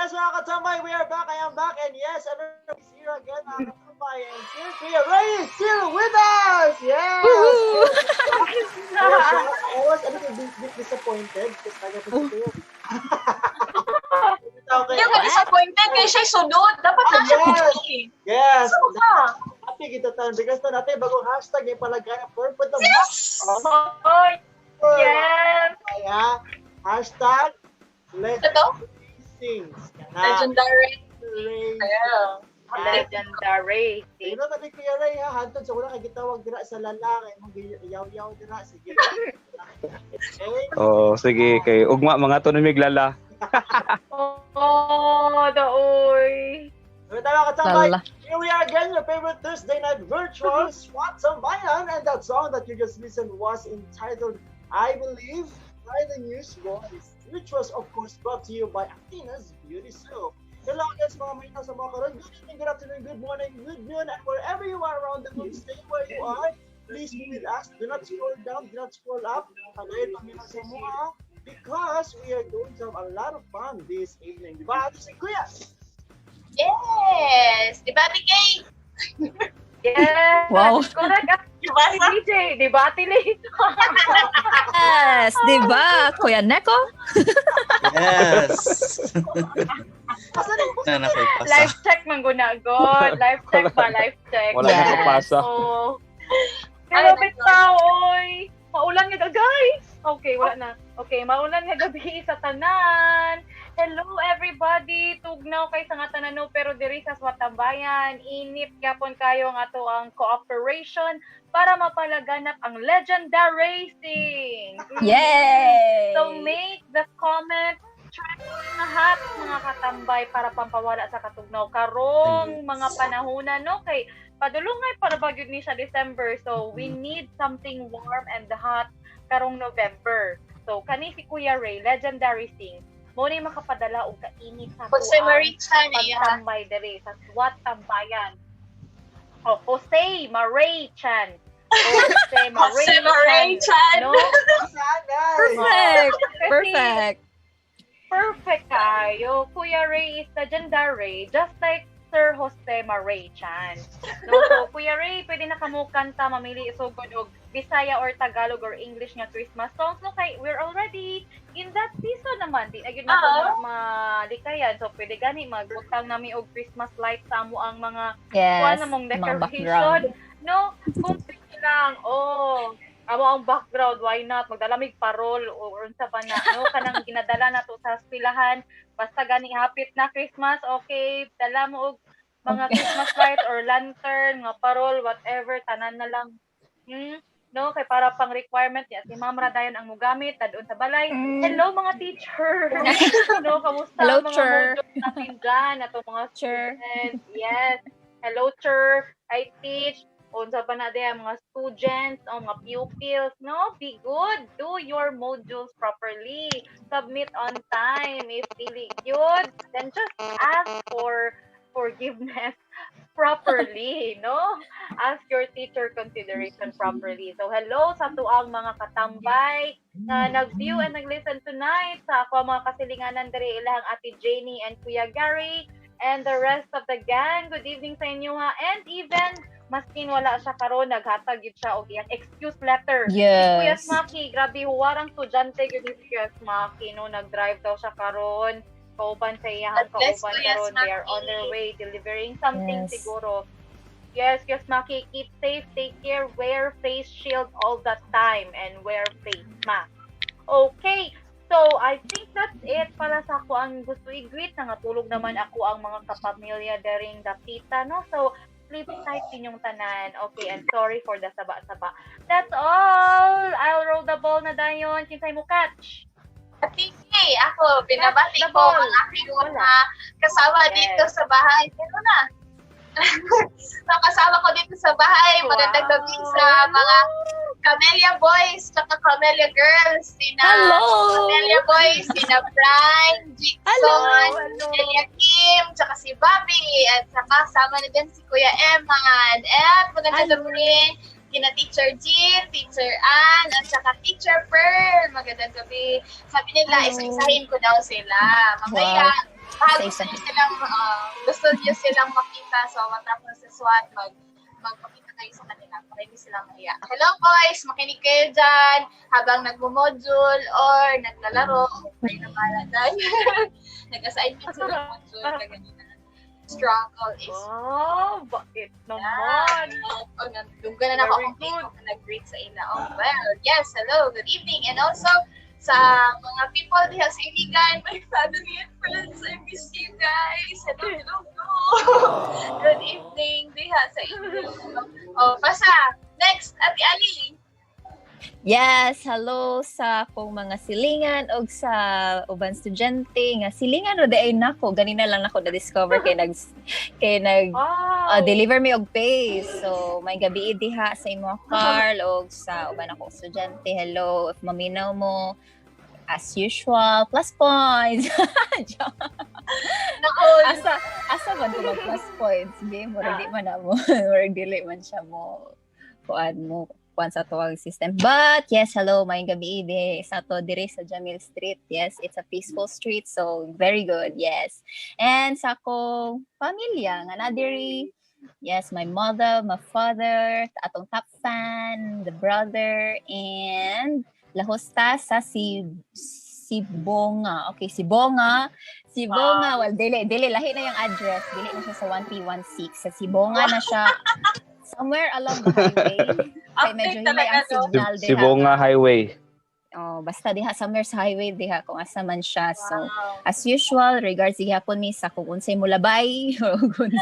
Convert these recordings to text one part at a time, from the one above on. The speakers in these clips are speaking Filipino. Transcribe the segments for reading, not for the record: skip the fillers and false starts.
Yes, mga katambay, we are back. I am back. And yes, everyone is here again, mga katambay. And here, Kuya Ray is still with us. Yes. I was a little bit disappointed because nagapos ko yun. Hindi ako disappointed kaya siya sunod. Dapat na siya puti. Yes. So ka. Happy kita tayo because na natin bagong hashtag yung palagay ng purpose of Yes! Yes! Kaya, hashtag Ito? Legendary. Legendary. Ino na ni Kuya Ray ha, hantod sa una kay gitawag dira sa lalaki, mong yaw-yaw dira sige. Oo, sige kay ugma mga to namig lala. Daoy. Here we are again, your favorite Thursday night virtual SWAT Sambayan, and that song that you just listened was entitled I Believe by the News Boys, which was of course brought to you by Athena's Beauty Soap. Hello guys, mga mahina sa mga karon. Good evening, good afternoon, good morning, good noon, and wherever you are around the world, stay where you are. Please be with us. Do not scroll down, do not scroll up. Kagayin kami lang sa mga because we are going to have a lot of fun this evening. Diba, Ate si Kuya? Yes! Diba, Kay? Yes! Wow. Correct. Diba, DJ? Diba, Tili? Yes, di ba? Kuya Neko? Yes. Live check man guna god. Live check ba? Live check. Wala na papasa. Oh. Hello, bitaw, oy. Maulan nga guys. Okay, wala na. Okay, maulan nga gabi sa tanan. Hello everybody. Tugnaw kay sa nga tanan pero diri sa Swatambayan. Init gyapon kayo ang ato ang cooperation para mapalaganap ang legendary racing. Yay! So make the comment lahat mga katambay para pampawala sa katugnaw karong mga panahona no kay padulungay para bagyod ni sa December, so we need something warm and hot karong November. So kani si Kuya Ray legendary sing mo ni makapadala og kainit sa Jose Marichan tambay diri sa SWAT Tambayan. Jose Marichan. Jose Marichan. No? Perfect! Perfect! Perfect kayo. Kuya Ray is legendary, just like Sir Jose Marichan. No, so Kuya Ray, pwede na kamo kanta, mamili isugod og Bisaya or Tagalog or English nga Christmas songs. No, kay we're already in that season naman. Di na yun na malikayan. So, pwede gani, magbutang nami og Christmas lights sa amo ang mga kuha na mong decoration. No, kung pwede lang, amo ang background, why not? Magdalamig parol o unsa pa na, no? Kanang ginadala na to sa eskwelahan. Basta gani hapit na Christmas, okay, dala mo og mga Christmas light or lantern, mga parol, whatever, tanan na lang. No, kay para pang requirement niya si Ma'am Radayon ang mugamit tadon sa balay. Hello mga teacher. No, kamusta Hello, mga sir. modules natin dyan, ato mga students. Yes. Hello, sir. I teach. Unsa pa na diya mga students o mga pupils, no? Be good. Do your modules properly. Submit on time. If really good, then just ask for forgiveness properly, no? Ask your teacher consideration properly. So, hello sa tuang mga katambay na nag-view and nag-listen tonight sa ako mga kasilinganan diri ilang Ate Janie and Kuya Gary and the rest of the gang. Good evening sa inyo ha. And even maskin wala siya karon naghatag gyud siya og iyang excuse letter. Yes. Kuya Smaki, grabe huwarang estudyante gyud ni Kuya Smaki no, nag-drive daw siya karon. Kauban sa iyang kauban karon, they are on their way delivering something siguro. Yes, Kuya Smaki, keep safe, take care, wear face shield all the time and wear face mask. Okay. So, I think that's it para sa ako ang gusto i-greet. Nangatulog naman ako ang mga kapamilya daring dapita, no? So, sleep tight inyong tanan. Okay, and sorry for the saba-saba. That's all! I'll roll the ball na dayon. Kinsay mo catch? Sige, ako, binabati ko ang aking mga kasama dito sa bahay. Pero na, kasama ko dito sa bahay. Magandang gabi sa mga Camellia Boys, tsaka Camellia Girls. Camellia Boys, sina Brian, Jigson, Elia Kim, tsaka si Bobby, at saka sama na din si Kuya Eman. At magandang gabi kina Teacher Jean, Teacher Ann, at saka Teacher Pearl. Magandang gabi. Sabi nila, isa-isahin ko daw sila. Mamaya, Gusto niyo silang makita. So, matapos sa SWAT, magpakita kayo sa kanila para hindi sila mahiya. Hello boys! Makinig kayo dyan habang nagmo-module or naglalaro. Kayo na pala dyan. Nag-assignment sila ng module kaganina. Struggle is... Oh, bakit naman? Nandunggan na ako kung nag-greet sa ila. Oh, well, yes, hello, good evening. And also, sa mga people diha sa Iligan, my family and friends, I miss you guys. Hello. Good evening diha sa Iligan. Oh, pasa. Next, Ate Ali. Yes, hello sa akong mga silingan o sa uban estudyante nga silingan o day nako ganina lang nako na-discover kay nag deliver me og pay. So may gabi diha sa imo Carl o sa uban ako estudyante. Hello, if maminaw mo as usual plus points. asa man ko mag plus points game or di man mo or dili man siya mo kuan mo sa tuwag system. But yes, hello, may gabi de sa to dire sa Jamil Street. Yes, it's a peaceful street, so very good. Yes. And sa ko pamilya nga na diri. Yes, my mother, my father, atong top fan, the brother, and lahosta sa si Bonga. Okay, si Bonga. Well, dili lahi na yung address. Dili na siya sa 1P16. Sa si Bonga na siya somewhere along the highway. Kaya medyo himay ang signal diha. Sibonga Highway. Oh, basta diha somewhere sa highway diha kung asa man siya. So, as usual, regards diha po ni sa kung unsay mo labay o kung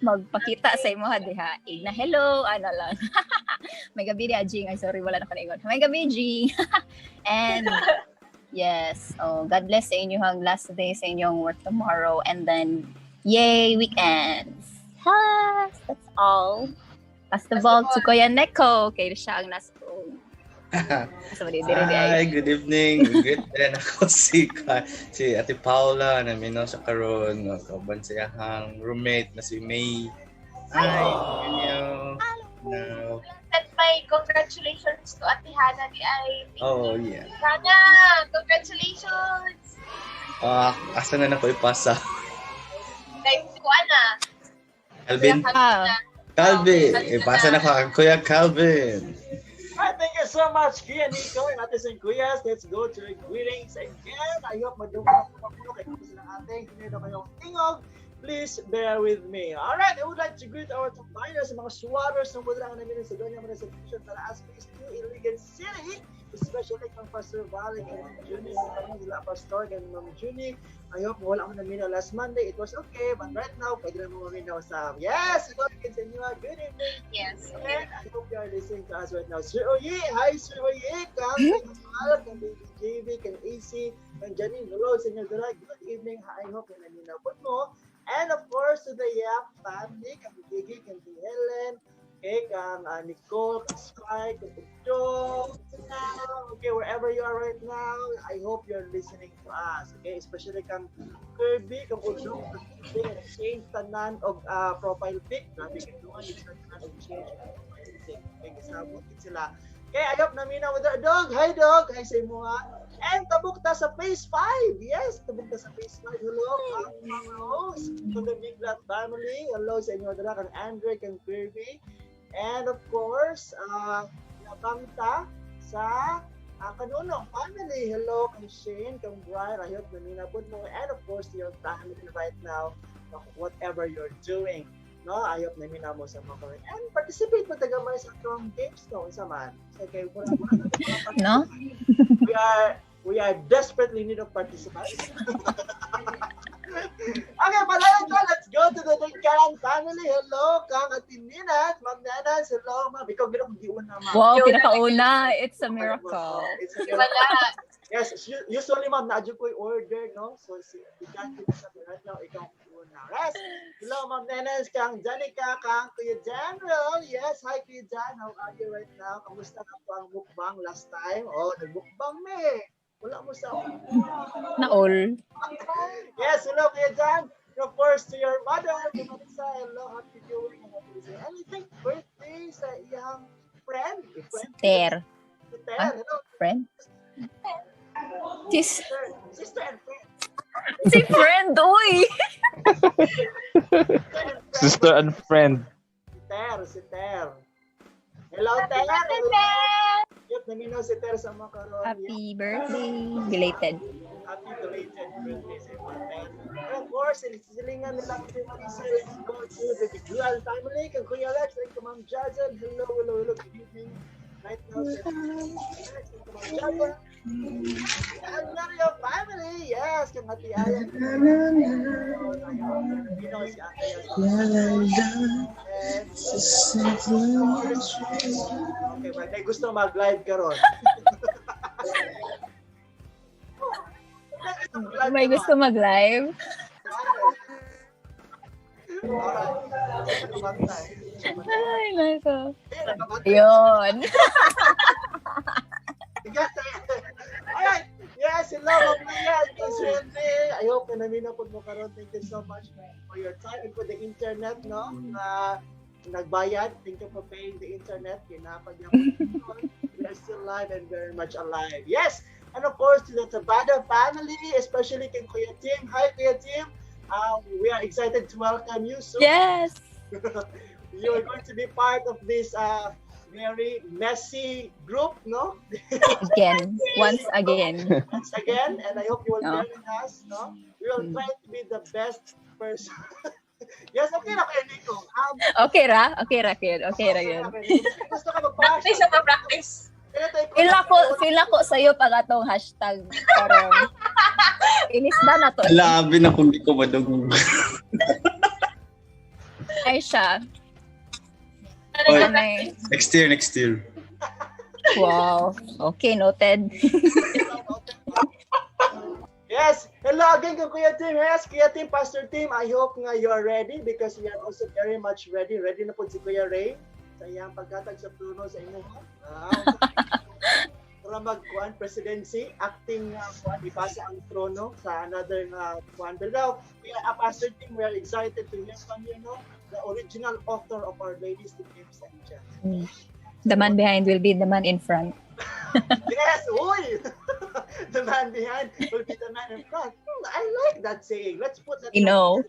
magpakita sa imo diha. Igna hello, ano lang. May gabi diha, Jing. Ay, sorry, wala na kalingon. May gabi, Jing. And yes, God bless sa inyong last day sa inyong work tomorrow. And then, yay, weekends. That's all. Festival to Kuya Neko. Kaya siya ang nasa Hi, good evening. Good din ako si Ate Paula na minaw sa karon. Kauban siya ang roommate na si May. Hi, No. That my congratulations to Ate Hana di ay. Oh, yeah. Hana, congratulations. Asa na ako ipasa? Kay si Kuana. Calvin, ipasa na ko ang Kuya Calvin. Hi, thank you so much, Kuya Nico and Ate St. Kuyas. Let's go to the greetings again. I hope madungan ako kay Kuya silang ating hindi na kayong tingog. Please bear with me. Alright, I would like to greet our combiners, mga swatters ng budrangan namin sa Doña Maria Subdivision para Phase 2 Iligan City. Especially kang Pastor Valik and Ma'am Junie, nila Pastor and Ma'am Junie. I hope wala ako naminaw last Monday. It was okay, but right now, pwede na mo maminaw sa yes! Good evening. Yes. And I hope you are listening to us right now. Sir Oye, hi Sir Oye, kang Baby JV, kang AC, kang Janine, hello sa inyo dala. Good evening, I hope na naminaw po mo. And of course, to the Yap family, kang Gigi, kang Helen, kang Nicole, kang Sky, kang Joe, okay, wherever you are right now, I hope you're listening to us, okay? Especially kang Kirby, kang Udong, kang exchange tanan og profile pic, grabe kang doon, tanan og change profile pic, okay, kasabutin sila. Okay, I hope naminaw with our dog. Hi dog, hi sa imo nga. And tabuk ta sa Phase 5. Yes, tabuk ta sa Phase 5. Hello, mga host to the Big Black family. Hello sa inyo dala kang Andre, kang Kirby. And of course, nabangta sa Kanunong family. Hello kang Shane, kang Brian. I hope naminabot mo. And of course, to your family right now, whatever you're doing. No, I hope naminaw mo sa mga and participate mo tagamay sa atong games no unsa man. Okay, no? We are desperately in need of participants. Okay, malayo to. Let's go to the Dingkaran family. Hello, kang Atininas, Magnanas. Hello, ma'am. Ikaw ginong giuna, ma'am. Wow, pinakauna. It's a miracle. It's a miracle. Yes, usually, ma'am, na-adyo ko yung order, no? So, you can't keep us up right now. Ikaw giuna. Yes. Hello, Ma'am Nenes, kang Janica, kang Kuya General. Yes, hi, Kuya Jan. How are you right now? Kamusta ka po ang mukbang last time? Oh, nag-mukbang me. Wala mo sa na-all. Yes, hello, Kuya Jan. Of course, to your mother, to Marisa, hello, happy viewing. Anything birthday sa iyang friend? Sister. Hello. Friend? Sister and friend. Si friend, uy! Sister and friend. Si Ter. Hello, Ter! Yep, naminaw si Ter sa mga karon. Happy birthday. Belated. Happy belated birthday sa Ter. And of course, silingan nila si Maricel. Go to the Dual family. Kang Kuya Lex, and Ma'am Jajan. Hello. Good evening. Right now, Ma'am Jajan. And Mario family. Yes, kang Ate Ayan. Naminaw si Ate Ayan. Okay, but ay gusto mag-live ka ron. May gusto mag-live? Ay, nako. Yun. Alright. Yes, hello, Ma'am I hope na namin na po mo karon. Thank you so much for your time and for the internet, no? Nagbayad. Thank you for paying the internet. Kinapag niya po. We are still live and very much alive. Yes! And of course, to the Tabada family, especially kay Kuya Tim. Hi, Kuya Tim. We are excited to welcome you soon. Yes! You are going to be part of this very messy group, no? Once again. And I hope you will join us, no? We will try to be the best person. Yes, okay na kayo, Nico. Okay ra, kid. Okay ra yun. Gusto ka mag-practice? Practice. Sila ko sa'yo pag atong hashtag. Parang, inisda na to. Labi na kung di ko madugong. Ay siya. Next year. Wow. Okay, noted. Yes. Hello again, Kuya Tim. Yes, Kuya Tim, Pastor Tim. I hope nga you are ready because we are also very much ready. Ready na po si Kuya Ray sa iyang pagkatag sa trono sa inyo. Para mag-kuan presidency, acting ipasa ang trono sa another kuan. But now, Pastor Tim, we are excited to hear from you, no? The original author of Our Ladies to Games and Gems. The man behind will be the man in front. Yes, uy! The man behind will be the man in front. I like that saying. Let's put that. You know.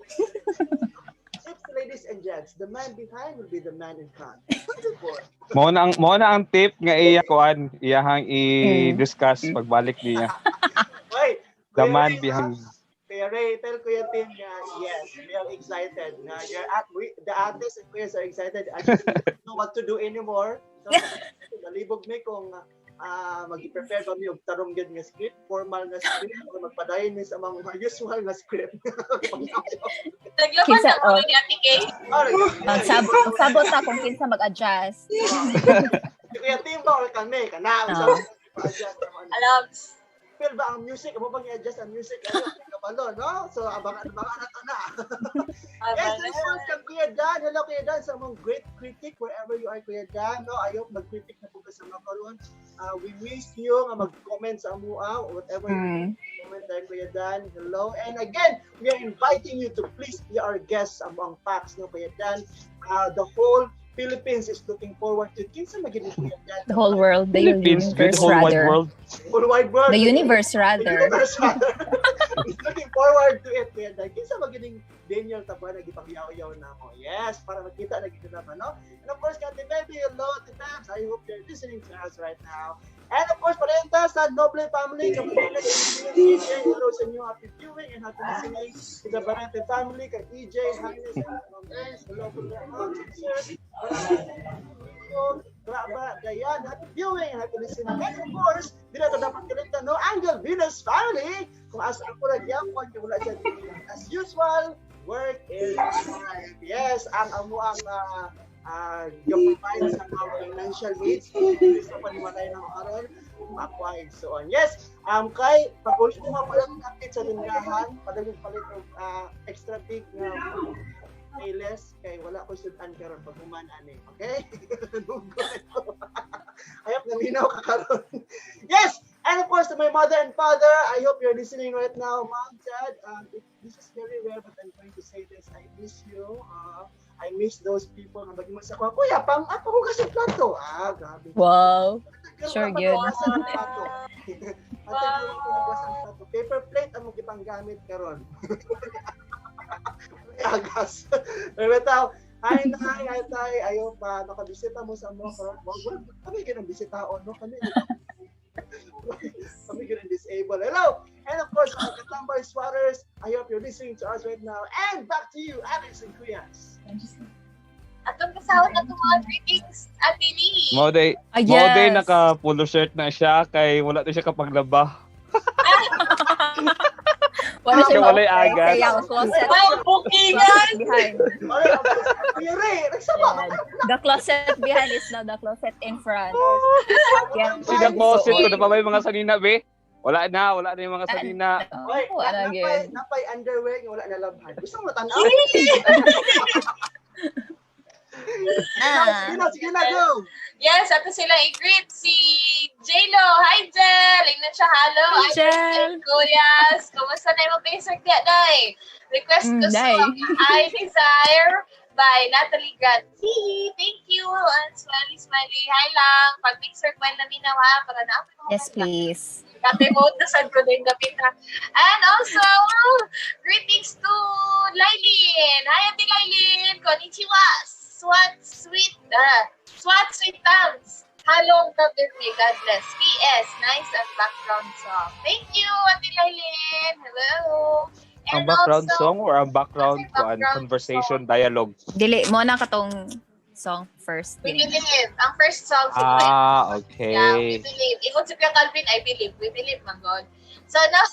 Ladies and gents, the man behind will be the man in front. Mo na ang tip nga iyahang i-discuss pagbalik niya. Wait, The man behind. Kuya Ray, tell Kuya Tim yes, we are excited. The artists and players are excited. I don't know what to do anymore. So, nalibog mi kung mag-prepare kami og tarong gyud nga script, formal nga script, o magpadayon mi sa mga usual nga script. Naglaban na mo ni Ate Kay. Sabot ta kung kinsa mag-adjust. Kuya Tim ba or kami? Kana, mag-adjust naman. Alams. Pero ba ang music? Amo bang i-adjust ang music? Kabalo, no? So, abangan na to na. Yes, of course, kang Kuya Dan. Hello, Kuya Dan, sa mga great critic, wherever you are, Kuya Dan. No? I hope mag-critic na po ka sa mga karoon. We miss you nga mag-comment sa amua or whatever you comment there, Kuya Dan. Hello. And again, we are inviting you to please be our guests among PAX, no, Kuya Dan. The whole Philippines is looking forward to kinsa magiging Kuya Dan. The whole world, the universe rather. Whole wide world. The universe rather. Looking forward to it, Kuya Dan. Kinsa magiging Daniel Tabuan na gipangyaw-yaw na mo. Yes, para makita na kita naman, no? And of course, Kati Baby, hello, Titams. I hope you're listening to us right now. And of course, parenta sa Noble family, kapatid na EJ, hello sa inyo, happy viewing and happy listening to the Barante family, kay EJ, Hines, hello po na sir. Graba, Dayan, happy viewing and happy listening. And of course, di na ito dapat kilita, no? Angel Venus family, kung asa ako nagyapon, kung wala siya as usual, work is life. Yes, ang amuang yung provide sa mga financial needs. Gusto pa naman tayo ng aral, makuha and so on. Yes, kay pakulit mo pa lang update sa lingahan, padaling palit ng extra big na payless, kay wala ko sudan karon pag humanan eh. Okay? I hope naminaw ka karon. Yes! And of course, to my mother and father, I hope you're listening right now. Mom, Dad, this is very rare, but I'm going to say this. I miss you. I miss those people na maging sa ko. Kuya, pang ako ko kasi plato. Grabe. Wow. Sure, good. Antay ko lugas ang plato. Paper plate ang mong gamit karon. Agas. Pero bitaw, hi tay, ayo pa nakabisita mo sa mo karon. Kami ganang bisitaon no kami. Kami ganang disabled. Hello. And of course, Katambay Swatters, I hope you're listening to us right now. And back to you, Alex and Kuyas. Atong kasawat na mga greetings, Ate Lee. Moday naka-polo shirt na siya kay wala na siya kapaglaba. Wala siya Wala yung agas. Kaya ang closet. Bukingan! Behind. Kuya Ray, nagsama. The closet behind is now the closet in front. Yeah. Sinaposit ko na pa ba yung mga sanina, be? Wala na yung mga sanina. Oy, Wala gyud. napay underwear nga wala na labhan. Gusto mo tanaw? Sige na, go! Yes, ato sila i-greet si J-Lo. Hi, Jel! Ingnan siya, hello. Jel! Kuyas. Kumusta na yung basic that day? Request ko song I Desire by Natalie Gatti. Thank you. And smiley. Hi lang. Pag-mixer ko na minaw ha. Para na ako. Yes, please. Dati mo, nasad ko din gapit ha. And also, greetings to Lailin. Hi, Ate Lailin. Konnichiwa. Swat sweet thumbs. Hello, birthday. God bless. P.S. Nice and background song. Thank you, Ate Lailin. Hello. Ang background song or ang background conversation dialogue? Dili mo na katong song first. We believe. Ang first song siguro. Okay. Yeah, we believe. Ingon si Kuya Calvin, I believe. We believe, man God. So now,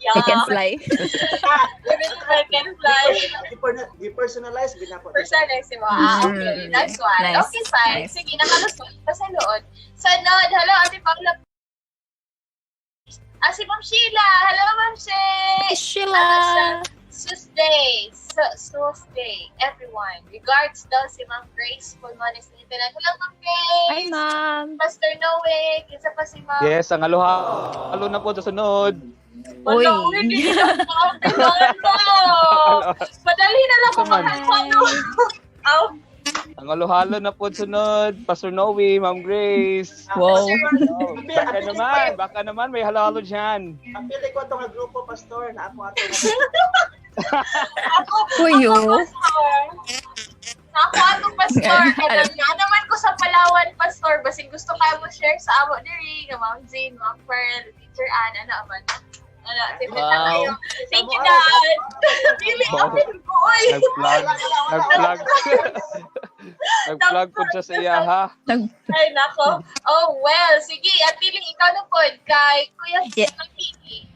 yeah. I can fly. We believe I can fly. Depersonalize, binapot. Personalize mo. Okay. That's one. Nice. Okay, fine. Nice. Sige, nakalusot pa sa lood. Sunod, hello, Ate Paula. Si Ma'am Sheila. Hello, Ma'am Sheila. Tuesday, everyone. Regards daw si Ma'am Grace Pulmones Nitilan. Hello, Ma'am Grace. Hi, Ma'am. Pastor Noe. Isa pa si Ma'am. Yes, ang aloha. Alo na po sa sunod. Uy. Madali na lang kung makakano. Ang alohalo na po sunod. Pastor Noe, Ma'am Grace. Wow. Baka naman may halo-halo dyan. Ang pili ko itong grupo, Pastor, na ako ato. Kuyo. Ako atong pastor. Kaya naman ko sa Palawan, Pastor. Basing gusto kayo mo share sa amo diri. Ma'am Jane, Ma'am Pearl, Teacher Ann, ano naman. Wow. Thank you, Dad. Really, open ko. Nag-plug po siya sa iya, ha? Ay, nako. Oh, well. Sige, at piling ikaw na po kay Kuya Sumaki.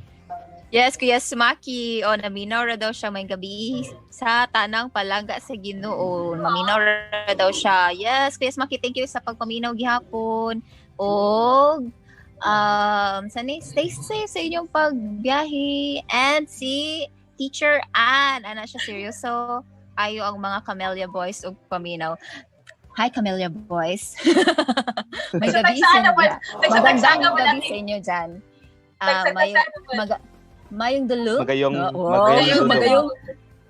Yes, Kuya Sumaki. O, naminaw ra daw siya may gabi sa tanang palangga sa Ginoo. Maminaw ra daw siya. Yes, Kuya Sumaki, thank you sa pagpaminaw gihapon. O, stay safe sa inyong pagbiyahe. And si Teacher Ann, ana siya seryoso. Ayo ang mga Camellia Boys og paminaw. Hi, Camellia Boys. May gabi sa inyo. Magandang gabi sa inyo dyan. Mayong Dalum.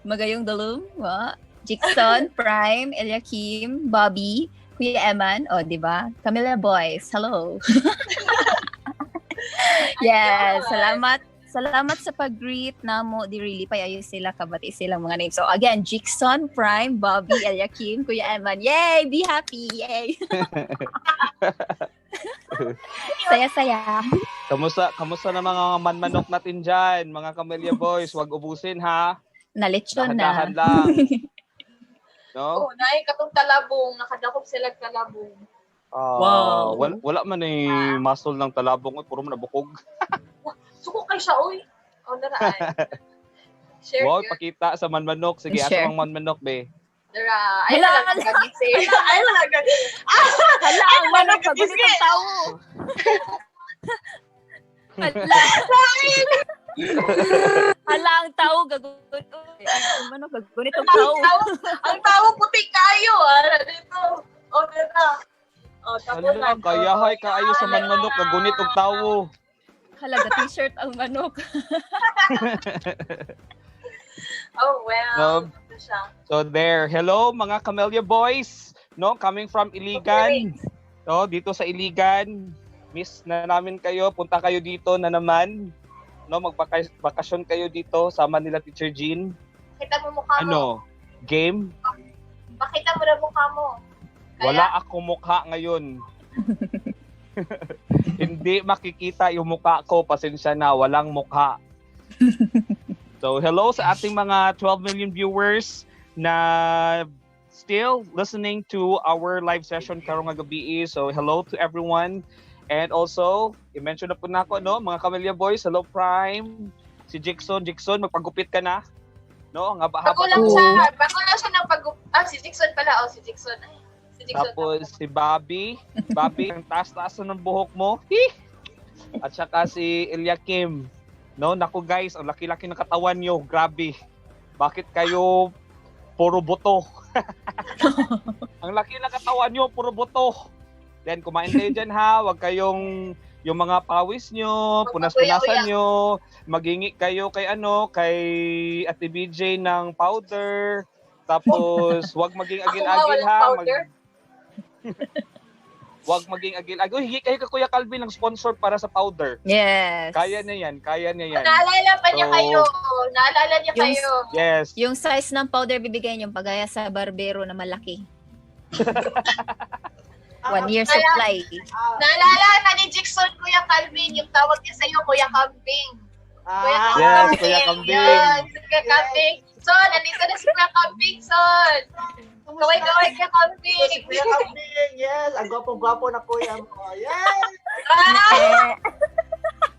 Magayong Dalum. Jackson, Prime, Eliakim, Bobby, Kuya Eman. O, di ba? Camellia Boys. Hello. Yes, salamat sa pag-greet na mo. Di really payayo sila, kabati silang mga names. So again, Jackson, Prime, Bobby, Eliakim, Kuya Eman. Yay! Be happy! Yay! Saya-saya. Kamusta na mga manmanok natin dyan? Mga Camellia Boys, wag ubusin, ha? Nalitsyon na. Dahan-dahan lang. No? Oh, naay katong talabong, nakadakop sila talabong. Wow. Wala man muscle ng talabong, puro man nabukog. Suko kay siya, uy. O, naraan. Share Wow, yun. pakita sa manmanok. Sige, Share. ato ang manmanok, be. Ay, wala gagisi. Ay, wala gagisi. Hala, ang manok, kagulit ang tao. Hala, ang tao, gagulit. Ang manok, gagulit ang tao. Ang tao puti kayo, dito. O, dito. O, tapos Hala, kayahay kaayo sa manmanok, gagunit og tawo. Halaga, t-shirt ang manok. Oh, well. So there, hello mga Camellia Boys, no, coming from Iligan. No, dito sa Iligan. Miss na namin kayo. Punta kayo dito na naman. No, magbakasyon kayo dito sama nila Teacher Jean. Pakita mo mukha mo. Game? Pakita mo na mukha mo. Wala akong mukha ngayon. Hindi makikita yung mukha ko. Pasensya na, walang mukha. So, hello sa ating mga 12 million viewers na still listening to our live session karong nga gabi. So, hello to everyone. And also, i-mention na po na ako, no? Mga Camellia Boys, hello Prime. Si Jixon, magpagupit ka na. No? Bago lang siya ng si Jixon pala. Si Jixon. Tapos si Bobby, ang taas-taas ng buhok mo. At saka si Eliakim. No, naku guys, ang laki-laki ng katawan nyo. Grabe. Bakit kayo puro buto? Ang laki ng katawan nyo, puro buto. Then kumain kayo dyan ha, wag kayong yung mga pawis nyo, punas-punasan nyo, maghingi kayo kay Ate BJ ng powder. Tapos wag maging agil-agil ha. Wag maging agil-agil. Hingi kayo kay Kuya Calvin ng sponsor para sa powder. Yes. Kaya niya yan. Naalala pa niya kayo. Naalala niya kayo. Yes. Yung size ng powder bibigyan yung pagaya sa barbero na malaki. 1 year supply. Naalala na ni Jixon, Kuya Calvin, yung tawag niya sa'yo, Kuya Kambing. Yes, Kuya Kambing. Kuya Kambing. Son, nandito na si Kuya Kambing, Son. Kaway-kaway Kuya Kambing. Si Kuya Kambing, yes. Ang gwapo-gwapo na kuya mo. Yes!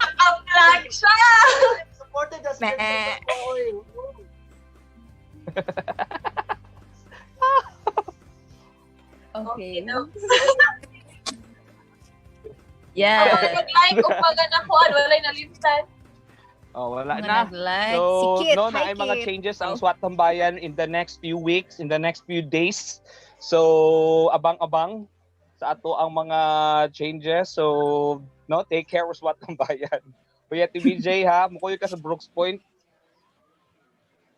Ang vlog siya! Supported us. Boy. Okay. Yeah. Yeah. Mag-like kung baga nakuha, walay nalimtan. Wala na. Nag-like. So, Si Kit, no, na ay mga changes ang SWAT Tambayan in the next few weeks, in the next few days. So, abang-abang sa ato ang mga changes. So, no, take care of SWAT Tambayan. Kuya TBJ ha, mukuyo ka sa Brooks Point.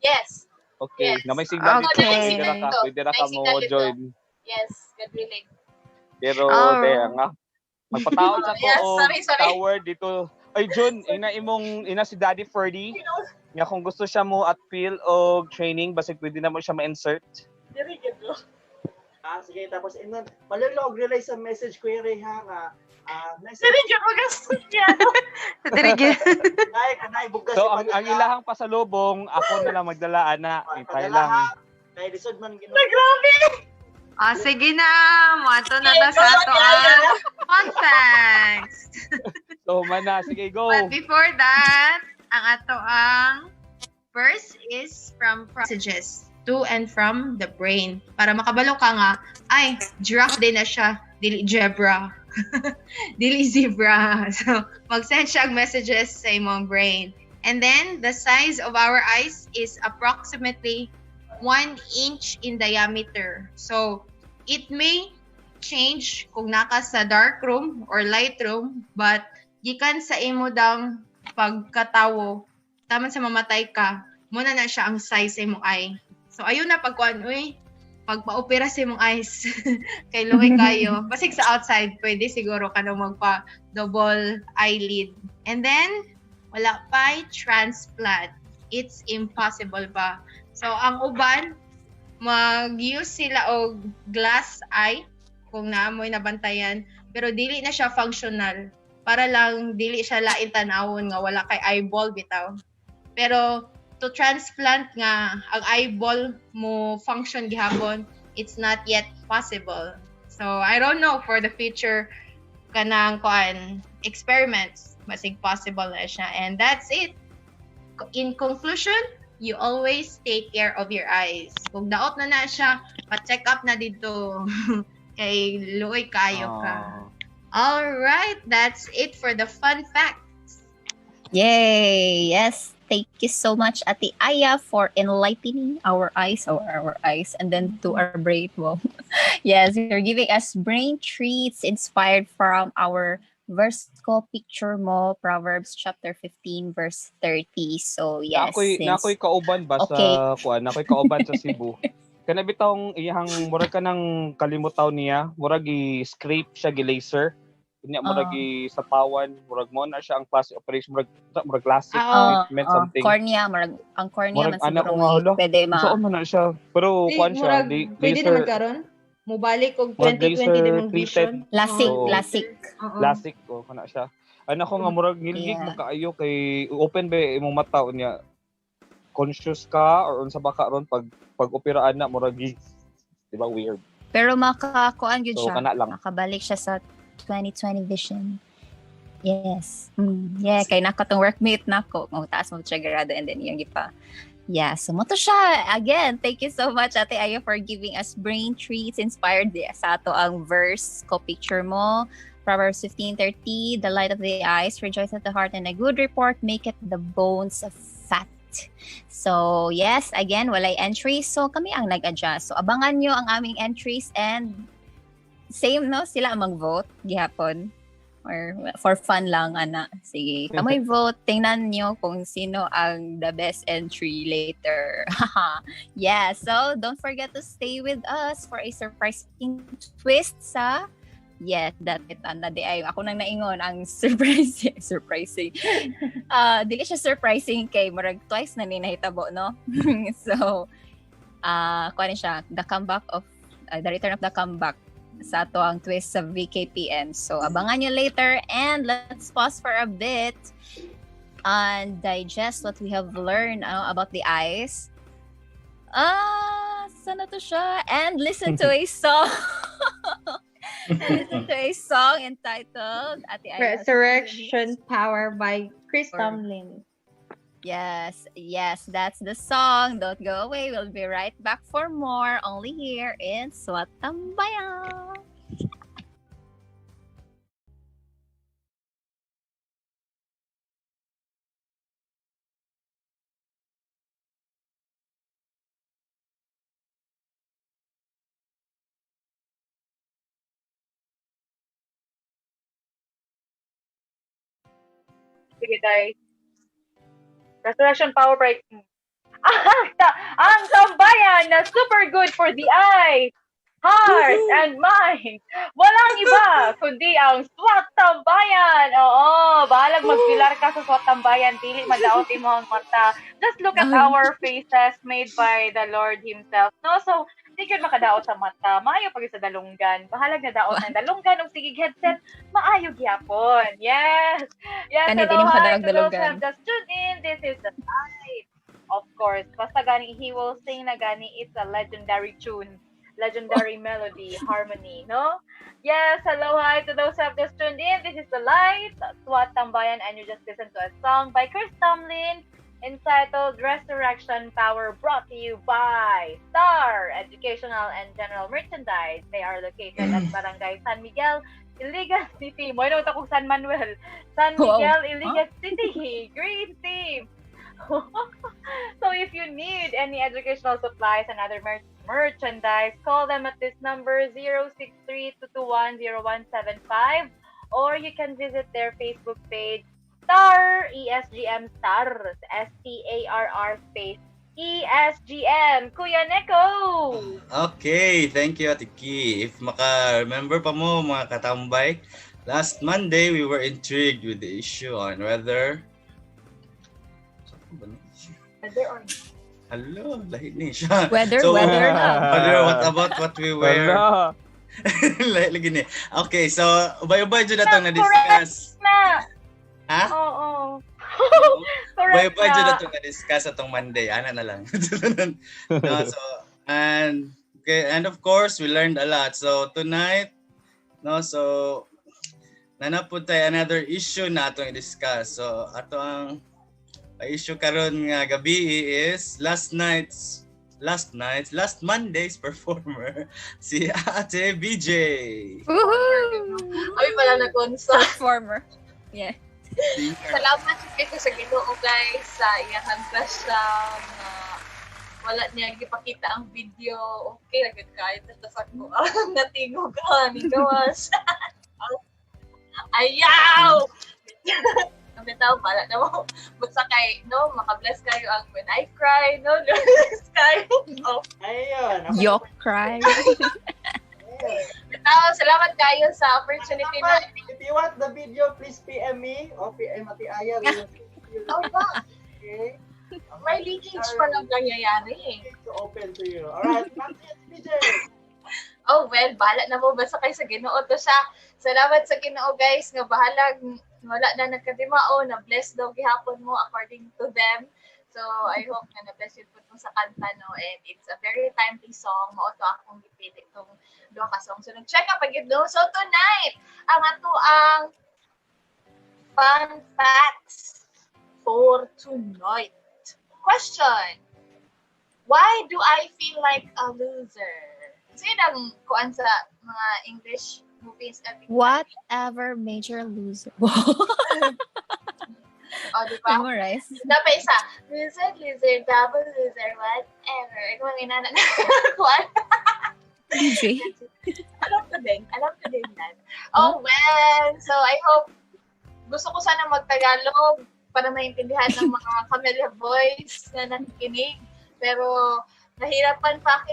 Yes. Okay, Yes. na may signal dito. Okay. Pwede na ka mo join. Yes, God willing. Pero, there nga. Magpataon sa ko sorry. tower dito. Ay, Jun, ina si Daddy Ferdy. Nga kung gusto siya mo at feel o training, basta pwede na mo siya ma-insert. Sige, tapos palilog relay sa message ko yung Reha nga. Message. Dirigyan mo gusto niya. Kanay, bugas. So, ang ilahang pasalubong, ako na lang magdalaan na. Itay lang. Kay lisod man gino. Grabe! Sige na. Mato na ta sa ato ang contacts. So, mana, sige, go. But before that, ang ato ang first is from messages to and from the brain. Para makabalo ka nga, ay, giraffe din na siya. Dili zebra. Dili zebra. So, mag-send siya messages sa imong brain. And then, the size of our eyes is approximately 1 inch in diameter. So, it may change kung naka sa dark room or light room, but gikan sa imo dang pagkatawo, taman sa mamatay ka, muna na siya ang size sa imong eye. So, ayun na pagkuhan, pagpa-opera sa imong eyes, kay luwi kayo. Basig sa outside, pwede siguro ka na magpa-double eyelid. And then, wala pa transplant. It's impossible pa. So, ang uban, mag-use sila og glass eye kung naamoy nabantayan, pero dili na siya functional. Para lang dili siya lain tanawon nga wala kay eyeball bitaw. Pero to transplant nga ang eyeball mo function gihapon, it's not yet possible. So, I don't know for the future kanang experiments, masig possible na siya. And that's it. In conclusion, you always take care of your eyes. Kung daot na siya, pa-check up na dito. Kay luoy kayo ka. Alright, that's it for the fun facts. Yay! Yes, thank you so much, Ate Aya, for enlightening our eyes, and then to our brain. Well, yes, you're giving us brain treats inspired from our verse ko, picture mo, Proverbs chapter 15, verse 30. So, yes. Nakoy kauban ba sa kuan? Nakoy kauban sa Cebu. Kana bitong iyang murag ka nang kalimutaw niya, murag gi-scrape siya gi-laser. Kunya murag sa pawan, murag mo na siya ang classic operation, murag classic treatment something. Cornea, ang cornea man siguro pwede saan man na siya. Pero kuan siya, pwede naman karon. Mubalik og 2020 demonstration. Classic. Kana siya. Ko nga murag ngilgig mo kaayo kay open ba imong mata unya. Conscious ka or unsa ba ka ron pag operaan na murag di ba weird. Pero makakuan gyud siya. Makabalik siya sa 2020 vision. Yes. Yeah, kay nako tong workmate nako. Taas mo siya grado and then yung gipa. Yeah, so mo to siya. Again, thank you so much Ate Ayo for giving us brain treats inspired sa ato ang verse ko picture mo. Proverbs 15:30, the light of the eyes, rejoice at the heart, and a good report maketh the bones fat. So, yes, again, walay entries. So, kami ang nag-adjust. So, abangan nyo ang aming entries and same, no? Sila ang mag-vote gihapon. Or for fun lang, ana. Sige, kamoy vote. Tingnan nyo kung sino ang the best entry later. Yeah, so don't forget to stay with us for a surprising twist sa that it na di ay ako nang naingon ang surprising. Dili siya surprising kay murag twice na ni nahitabo, no? So kuan siya the return of the comeback sa ato ang twist sa VKPM. So abangan nyo later and let's pause for a bit and digest what we have learned about the eyes. Sana to siya? And listen to a song. Listen to a song entitled Resurrection Power by Chris Tomlin. Yes, that's the song. Don't go away. We'll be right back for more only here in Swat Tambayan. Sige, guys. Resurrection Power by ang tambayan na super good for the eye, heart, and mind. Walang iba kundi ang SWAT Tambayan. Oo, bahalag magpilar ka sa SWAT Tambayan. Dili madaot imo ang mata. Just look at our faces made by the Lord Himself. No, so di gyud makadaot sa mata. Maayo pag sa dalunggan. Bahalag na daot ng dalunggan og sigig headset. Maayo gyapon. Yes. Hello, hi to those who have just tuned in. This is the light. Of course, basta gani He Will Sing na gani, it's a legendary tune. Legendary melody, harmony, no? Yes, hello, hi to those who have just tuned in. This is The Light, SWAT Tambayan, and you just listened to a song by Chris Tomlin entitled Resurrection Power, brought to you by Star Educational and General Merchandise. They are located at Barangay San Miguel, Iligan City. Mo ito kung San Manuel. San Miguel, Iligan City. Great team. So if you need any educational supplies and other merchandise, call them at this number 063-221-0175, or you can visit their Facebook page Star ESGM Star STARR space ESGM. Kuya Neko. Okay, thank you Ate Ki. If maka-remember pa mo mga katambay, last Monday we were intrigued with the issue on whether hello, lahi ni siya. Weather na. What about what we wear? Lagi ni. Okay, so ubay-ubay jud natong na-discuss. Ha? Oo. Ubay-ubay jud natong na-discuss atong Monday. Ana na lang. No, so and of course we learned a lot. So tonight, no, so nanapod tayo another issue na atong i-discuss. So ato ang issue karon nga gabi is last Monday's performer si Ate BJ. Woohoo! Ay pala nag-unsa. Performer. Yeah. Salamat kayo sa Ginoo guys sa iyang pasya na wala niya gipakita ang video. Okay ra gud kahit sa ko ang natingog ni gawas. Ayaw. Ang tao pala na mo magsakay no maka-bless kayo ang When I Cry no bless kayo no ayun Yo cry. Salamat kayo sa opportunity na you want the video, please PM me or PM Ate Aya. Oh, ba? Okay. May leakage pa lang nangyayari. To open to you. Alright, back to you, BJ. Oh, well, bahala na mo. Basta kayo sa Ginoo to siya. Salamat sa Ginoo, guys. Nga bahala, wala na nagkadimao, na-bless daw gihapon mo according to them. So, I hope na na-bless yun po sa kanta, no? And it's a very timely song. Mauto akong gipili itong duha ka song. So, nag-check up agad, no? So, tonight, ang ato ang fun facts for tonight. Question. Why do I feel like a loser? Kasi ang kuan sa mga English movies. Whatever major loser. O, di ba? Memorize. Dapat isa. Loser, double loser, whatever. Ito mga inana na kuan. DJ. Alam ko din yan. Oh, well. So, I hope gusto ko sana mag-Tagalog para maintindihan ng mga Camellia Boys na nakikinig. Pero, nahirapan pa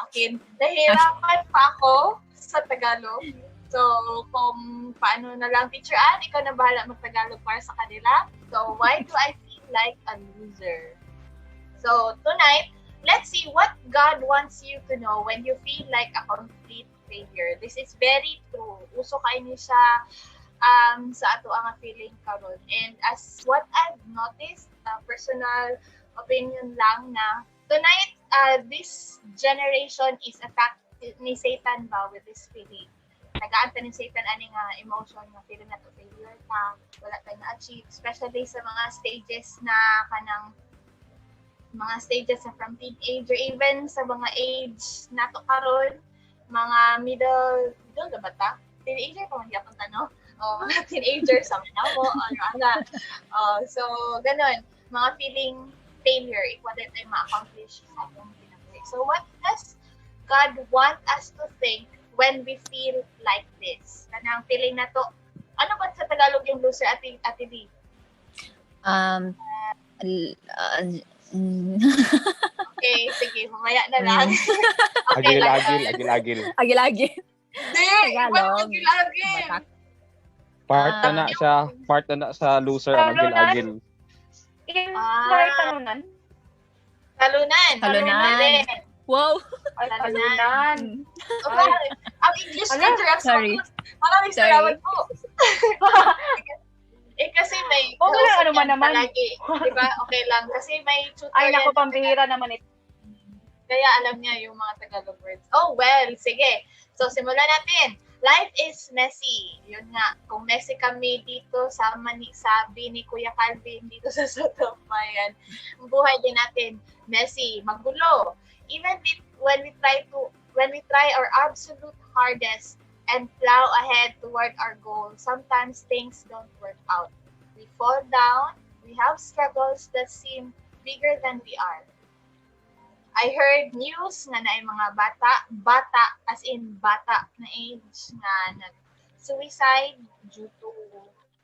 akin. Nahirapan pa ako sa Tagalog. So, kung paano na lang, Teacher Ann, ikaw na bahala mag-Tagalog para sa kanila. So, why do I feel like a loser? So, tonight, let's see what God wants you to know when you feel like a complete failure. This is very true. Uso kayo niyo siya sa ato ang feeling karon. And as what I've noticed, personal opinion lang na tonight, this generation is attacked ni Satan ba with this feeling. Nagaanta ni Satan ani nga emotion nga feeling na to failure ta, wala tayong na-achieve, especially sa mga stages na kanang mga stages na from teenager, even sa mga age na to karon, mga middle na ba ta? Teenager pa man gyapon ta, no? Mga teenagers sa mo, so ganun, mga feeling failure if wala tayong ma-accomplish sa atong kinabuhi. So what does God want us to think when we feel like this? Kanang feeling na to, ano ba sa Tagalog yung loser, Ate D? Okay, sige, mamaya na lang. Okay, Agil-agil. Agil-agil. Hindi, Tagalog. agil-agil. Part na sa loser ang agil-agil. Talunan. Talunan. Wow. Talunan. Okay, ang English literature. Sorry. Maraming salamat po. Kasi may wala ano man naman. Lagi, diba? Okay lang. Kasi may tutorial. Ay, naku, pambihira naman ito. Kaya alam niya yung mga Tagalog words. Oh, well, sige. So, simulan natin. Life is messy. Yun nga. Kung messy kami dito sa sabi ni Kuya Calvin dito sa Soto Bayan, ang buhay din natin messy, magulo. Even when we try our absolute hardest and plow ahead toward our goal, sometimes things don't work out. We fall down. We have struggles that seem bigger than we are. I heard news nga na yung mga bata as in bata na age nga nag-suicide due to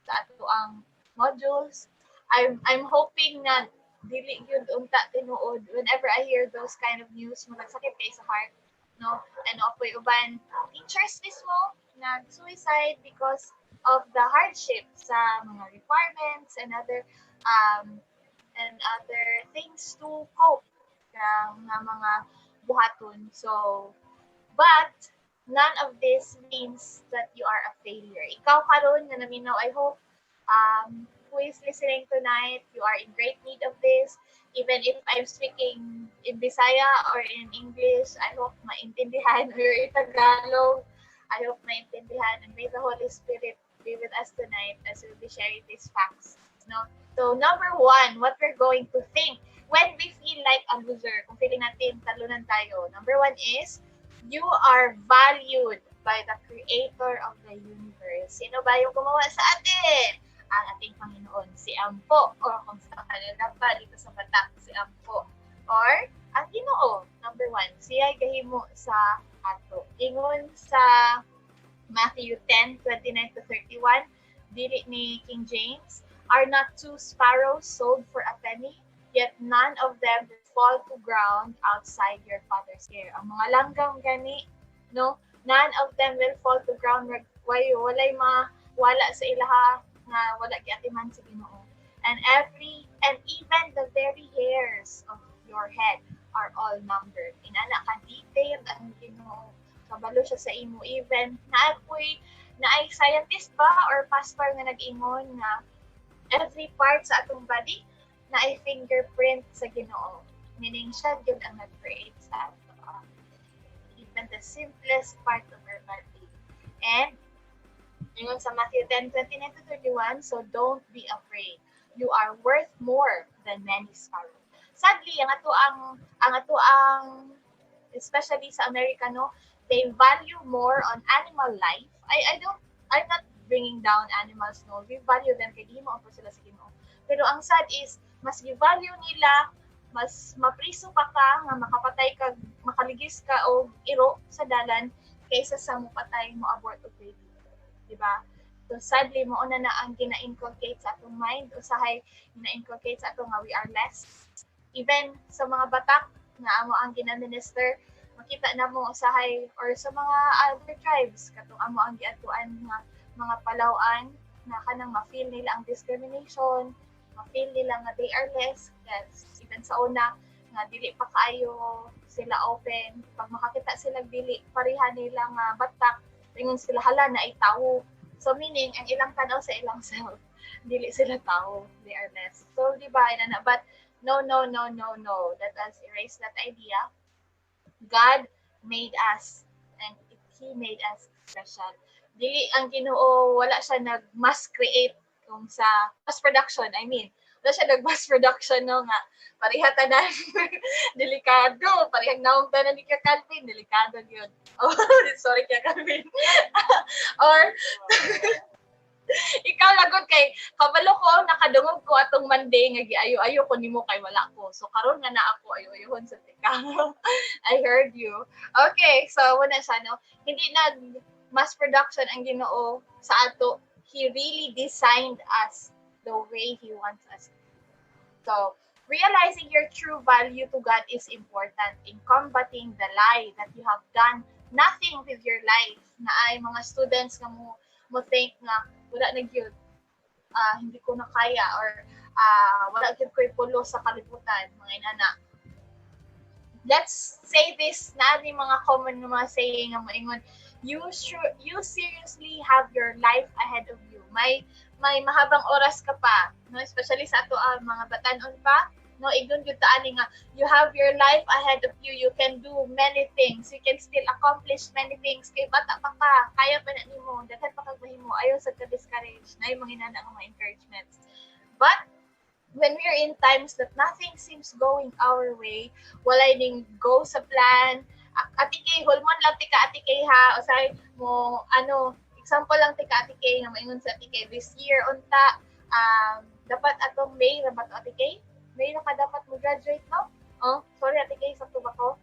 sa ato ang modules. I'm hoping na dili yun unta tinuod whenever I hear those kind of news, magsakit kay sa heart, no? And apoy uban teachers mismo nag-suicide because of the hardship sa mga requirements and other things to cope ng mga buhaton. So, but none of this means that you are a failure. Ikaw karon na naminaw, I hope who is listening tonight, you are in great need of this. Even if I'm speaking in Bisaya or in English, I hope maintindihan, or in Tagalog, I hope maintindihan, and may the Holy Spirit be with us tonight as we'll be sharing these facts. No? So, number one, what we're going to think when we feel like a loser, kung feeling natin talunan tayo, number one is, you are valued by the Creator of the universe. Sino ba yung gumawa sa atin? Ang ating Panginoon, si Ampo. O kung sa kanila pa, dito sa Batak, si Ampo. Or, ang Ginoo, number one, siya gahimo sa ato. Ingon sa Matthew 10:29-31, dili ni King James, are not two sparrows sold for a penny? Yet none of them will fall to ground outside your Father's care. Ang mga langgam gani, no? None of them will fall to ground. Walay wala sa ilaha nga wala giatiman sa Ginoo. And even the very hairs of your head are all numbered. Inana ka detailed ang Ginoo. Kabalo siya sa imo. Even naay scientist ba or pastor nga nag-ingon nga every part sa atong body naay fingerprint sa Ginoo. Meaning siya gyud ang nag-create sa ato. Even the simplest part of our body. And yun sa Matthew 10:29-31, so don't be afraid. You are worth more than many sparrows. Sadly, ang ato ang especially sa America, no, they value more on animal life. I'm not bringing down animals, no. We value them kay di mo po sila sa Ginoo. Pero ang sad is mas gi-value nila, mas mapriso pa ka nga makapatay ka, makaligis ka o iro sa dalan kaysa sa mupatay mo abort o baby. Diba? So sadly, mo na ang gina-inculcate sa atong mind, usahay gina-inculcate sa atong nga we are less. Even sa mga batak nga amo ang gina-minister, makita na mo usahay or sa mga other tribes katong amo ang giatuan nga mga Palawan na kanang ma-feel nila ang discrimination, ma-feel nila nga they are less. Yes. Even sa una nga dili pa kaayo sila open, pag makakita sila dili pareha nila nga batak, ingon sila hala na ay tao. So meaning ang ilang tanaw sa ilang self, dili sila tao, they are less. So di ba ina but no. Let us erase that idea. God made us and He made us special. Dili ang Ginoo wala siya nag-mass create kung sa mass production, I mean. Wala siya nag-mass production no nga pareha tanan delikado, parehang naong tanan ni Calvin, delikado yun. Oh, sorry kaya Calvin. Or ikaw lagod kay kabalo ko nakadungog ko atong Monday nga giayo-ayo ko nimo kay wala ko. So karon nga na ako ayo-ayohon sa tika. I heard you. Okay, so wala siya no. Hindi nag mass production ang Ginoo sa ato. He really designed us the way He wants us. So, realizing your true value to God is important in combating the lie that you have done nothing with your life. Na ay mga students nga mo think nga wala na gyud, hindi ko na kaya or wala gyud ko ipulo sa kalibutan, mga inana. Let's say this na ni mga common nga mga saying nga moingon, you seriously have your life ahead of you. May mahabang oras ka pa, no, especially sa ato mga batanon pa, no, igon gyud ta ani nga you have your life ahead of you. You can do many things, you can still accomplish many things kay bata pa ka, kaya pa na nimo, daghan pa kag mahimo, ayo sa ka-discourage na yung mga inana nga mga encouragements. But when we're in times that nothing seems going our way, walay ning go sa plan, Ate Kay, hulmon lang tika Ate Kay ha, o say mo example lang tika Ate Kay nga maingon sa Ate Kay this year unta dapat atong May ra ba to Ate Kay? May na ka dapat mo graduate no? Oh, sorry Ate Kay, sakto ba ko?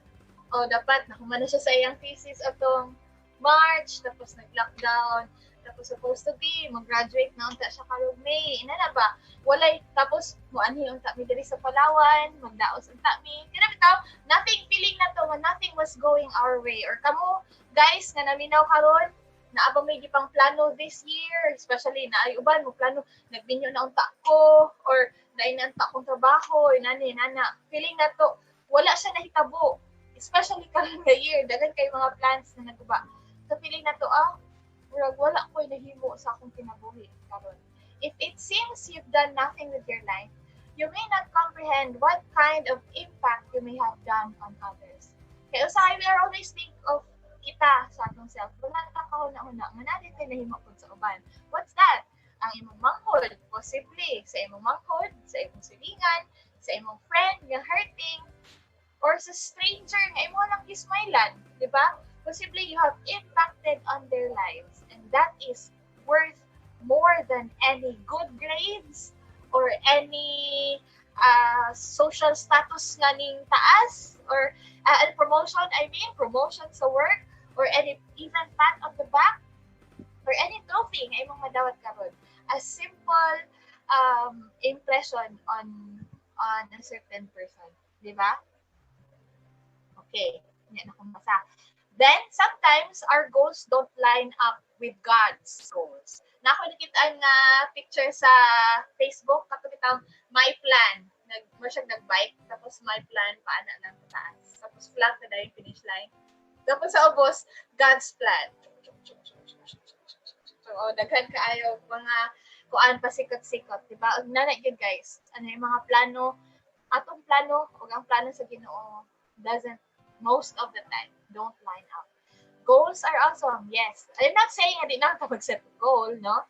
Oh, dapat nakuha na siya sa iyang thesis atong March, tapos nag-lockdown, tapos supposed to be mag-graduate na unta siya karong May. Ina na ba? Walay tapos mo anhi unta mi diri sa Palawan, magdaos unta mi. Kina bitaw, nothing feeling na to, nothing was going our way. Or kamo guys nga naminaw karon, naabang may gipang plano this year, especially na ay uban mo plano nagbinyo na unta ko or nainanta kong trabaho, inani nana. Feeling na to wala siya nahitabo. Especially karon nga year, daghan kay mga plans na naguba. So feeling na to wala ko nahimo sa akong kinabuhi karon. If it seems you've done nothing with your life, you may not comprehend what kind of impact you may have done on others. Kaya usahay, we are always think of kita sa atong self. Wala na kahuna-huna, nga natin tayo nahimo po sa uban. What's that? Ang imong manghod, possibly, sa imong manghod, sa imong silingan, sa imong friend, nga hurting, or sa stranger, nga imo lang gismailan, di ba? Possibly you have impacted on their lives, and that is worth more than any good grades or any social status nga ning taas or promotion sa work or any even pat on the back or any trophy nga imong madawat karon. A simple impression on a certain person, di ba? Okay, yan ako masa. Then, sometimes, our goals don't line up with God's goals. na ako nakitaan nga picture sa Facebook katong bitang my plan. Nag-bike tapos my plan paana lang sa taas. Tapos flat na yung finish line. Tapos sa ubos, God's plan. So, daghan kaayo mga kuan pasikot-sikot, diba? Ug nanay gyud guys, ano yung mga plano, atong plano ug ang plano sa Ginoo doesn't most of the time don't line up. Goals are awesome, yes. I'm not saying na di na ta mag-set goal, no?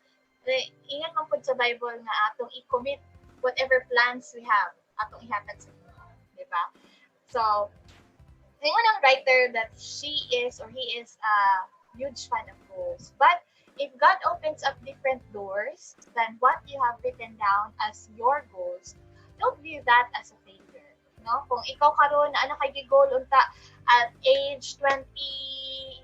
Ingat man pud sa Bible nga atong i-commit whatever plans we have, atong ihatag sa Ginoo, diba? So, yung ng writer that she is or he is a huge fan of goals. But if God opens up different doors than what you have written down as your goals, don't view that as a failure. No? Kung ikaw karon na anak kay goal unta at age 28,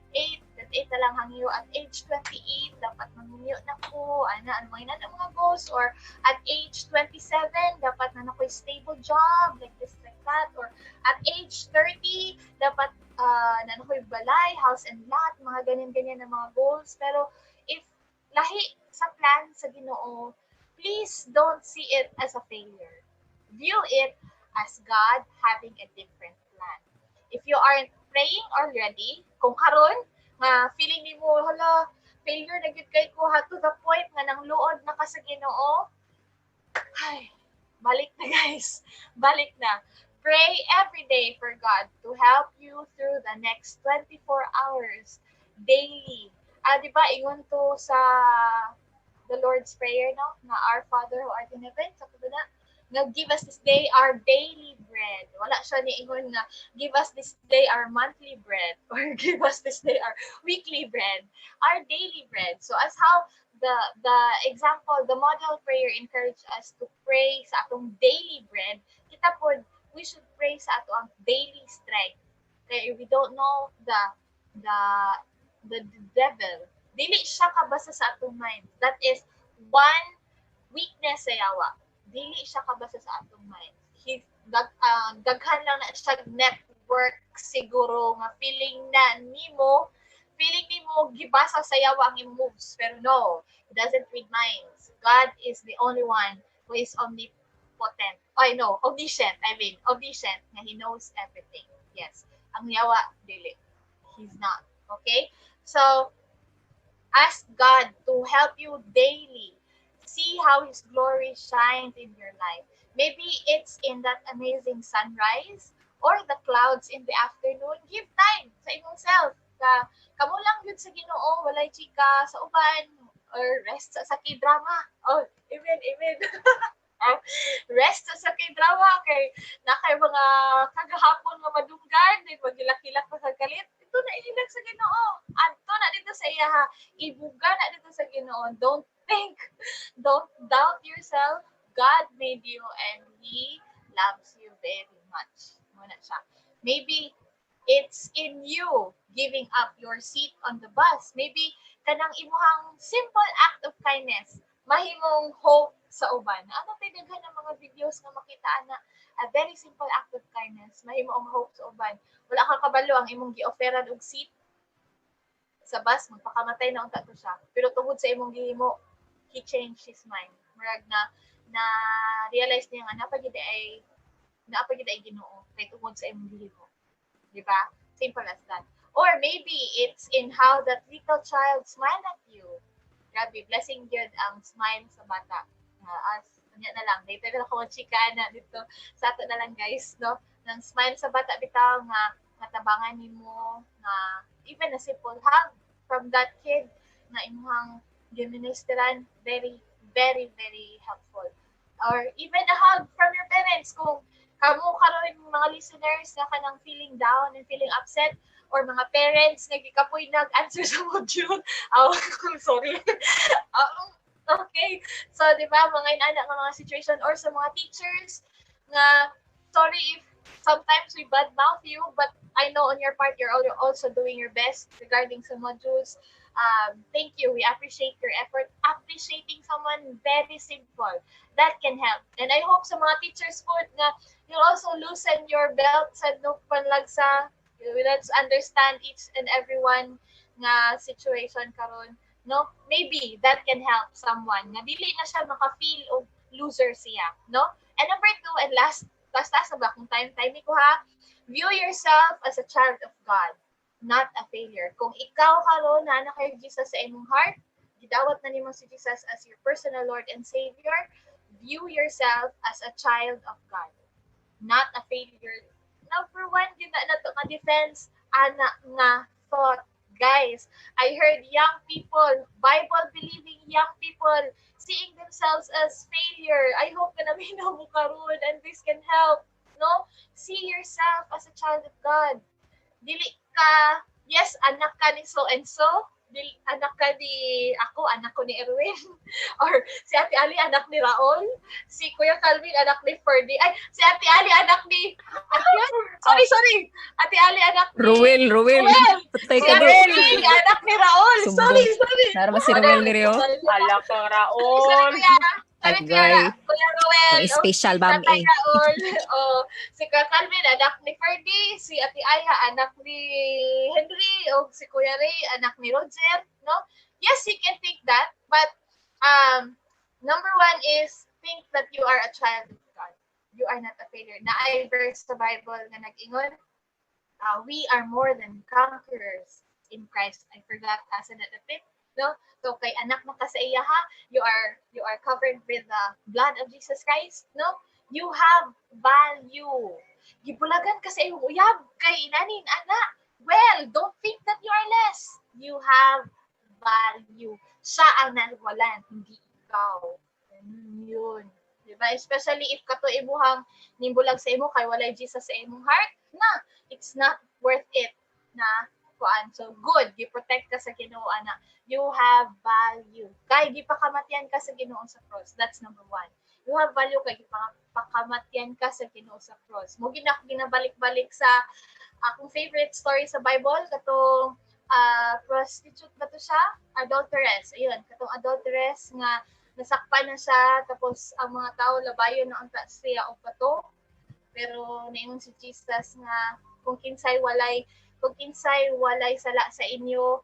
at 8 na lang hangyo, at age 28 dapat manghinyo na ko ano mga mga goals, or at age 27 dapat na nakoy stable job like this like that, or at age 30 dapat na nakoy balay, house and lot, mga ganyan-ganyan na mga goals. Pero if lahi sa plan sa Ginoo, please don't see it as a failure. View it as God having a different plan. If you aren't praying already, kung karon nga feeling nimo hala failure na gyud kay ko ha, to the point nga nang luod na ka sa Ginoo, ay balik na guys, balik na. Pray every day for God to help you through the next 24 hours daily. Di ba, ingon to sa the Lord's Prayer, no? Na Our Father who art in heaven, sa na, nga give us this day our daily bread. Wala siya ni ingon na give us this day our monthly bread or give us this day our weekly bread. Our daily bread. So as how the example, the model prayer encourage us to pray sa atong daily bread, kita po, we should pray sa atong daily strength. Okay, we don't know the devil. Dili siya kabasa sa atong mind. That is one weakness sa yawa. Dili siya kabasa sa atong mind. Daghan lang na siya network siguro nga feeling nimo gibasa sa yawa ang moves. Pero no, he doesn't read minds. God is the only one who is omnipotent. Omniscient. Omniscient. Na he knows everything. Yes. Ang yawa, dili. He's not. Okay? So, ask God to help you daily. See how His glory shines in your life. Maybe it's in that amazing sunrise or the clouds in the afternoon. Give time sa imong self. Kamo lang yun sa Ginoo, walay chika sa uban, or rest sa K-drama. Oh, amen. Rest sa K-drama kay nakay mga kagahapon nga madunggan, din magilak-ilak pa sa kalit. Ito na ihilag sa Ginoo. Adto na dito sa iya ha. Ibuga na dito sa Ginoo. Don't doubt yourself. God made you and He loves you very much. Muna siya. Maybe it's in you giving up your seat on the bus. Maybe kanang imuhang simple act of kindness mahimong hope sa uban. Ano tayo daghan ng mga videos nga makita na a very simple act of kindness mahimong hope sa uban. Wala kang kabalo ang imong gi-offeran og seat sa bus, magpakamatay na unta to siya. Pero tungod sa imong gihimo, he changed his mind. Murag na realize niya nga napagid ay Ginoo kay tungod sa imong gihimo. Di ba? Simple as that. Or maybe it's in how that little child smiled at you. Grabe, blessing yun ang smile sa bata. Kanya na lang. Dito na ako chika na dito. Sa ato na lang guys, no? Nang smile sa bata bitaw nga matabangan nimo nga even a simple hug from that kid na imuhang giministeran, very, very, very helpful. Or even a hug from your parents kung kamo karon mga listeners na kanang feeling down and feeling upset, or mga parents nga gikapoy nag-answer sa module. Sorry. Okay. So, di ba, mga inana nga mga situation, or sa mga teachers nga, sorry if sometimes we badmouth you, but I know on your part, you're also doing your best regarding sa modules. Thank you. We appreciate your effort. Appreciating someone very simple. That can help. And I hope sa mga teachers po na you'll also loosen your belt sa panlagsa. Let's understand each and everyone nga situation karon. no? Maybe that can help someone na dili na siya maka-feel o loser siya, no? And number 2 and last na ba kung time ko ha, view yourself as a child of God, not a failure. Kung ikaw karon na anak kay Jesus sa imong heart, gidawat na nimo si Jesus as your personal Lord and Savior, view yourself as a child of God, not a failure. Number 1 din na to ka defense anak nga thought. Guys, I heard young people, Bible-believing young people, seeing themselves as failure. I hope na naminaw mo karon and this can help. No? See yourself as a child of God. Dili ka, yes, anak ka ni so and so. Dili, anak ka ni, ako, anak ko ni Erwin. Or si Ate Ali, anak ni Raul. Si Kuya Calvin, anak ni Ferdy. Ay, si Ate Ali, anak ni, sorry. Ate Ali, anak ni Ruel. Patay Si ka Ate doon. Ali, anak ni Raul. Sorry. Nara ba si Ruel ni Rio? Hala ka, Sorry, Raul. Kuya Roel. Special ma'am Tatay eh. Raul. Si Kuya Calvin, anak ni Ferdy. Si Ate Aya, anak ni Henry. O si Kuya Ray, anak ni Roger. No? Yes, you can think that. But number 1 is think that you are a child of God. You are not a failure. Na ay verse sa Bible na nag-ingon, we are more than conquerors in Christ. I forgot asa na dapat. No? So kay anak mo ka sa iya ha, you are covered with the blood of Jesus Christ, no? You have value. Gibulagan ka sa iyong uyab kay inanin anak. Well, don't think that you are less. You have value. Siya ang nalwalan, hindi ikaw. Yun. Diba? Especially if kato imuhang nimbulag sa imo kay walay Jesus sa imong heart, na it's not worth it na kuan. So good, gi-protect ka sa Ginoo ana. You have value. Kay gipakamatyan ka sa Ginoo sa cross. That's number 1. You have value kay gipakamatyan ka sa Ginoo sa cross. Mo ginabalik-balik sa akong favorite story sa Bible katong prostitute ba to siya? Adulteress. Ayun, katong adulteress nga nasakpan na siya tapos ang mga tao labayon na unta siya og bato. Pero naingon si Jesus nga kung kinsay walay sala sa inyo,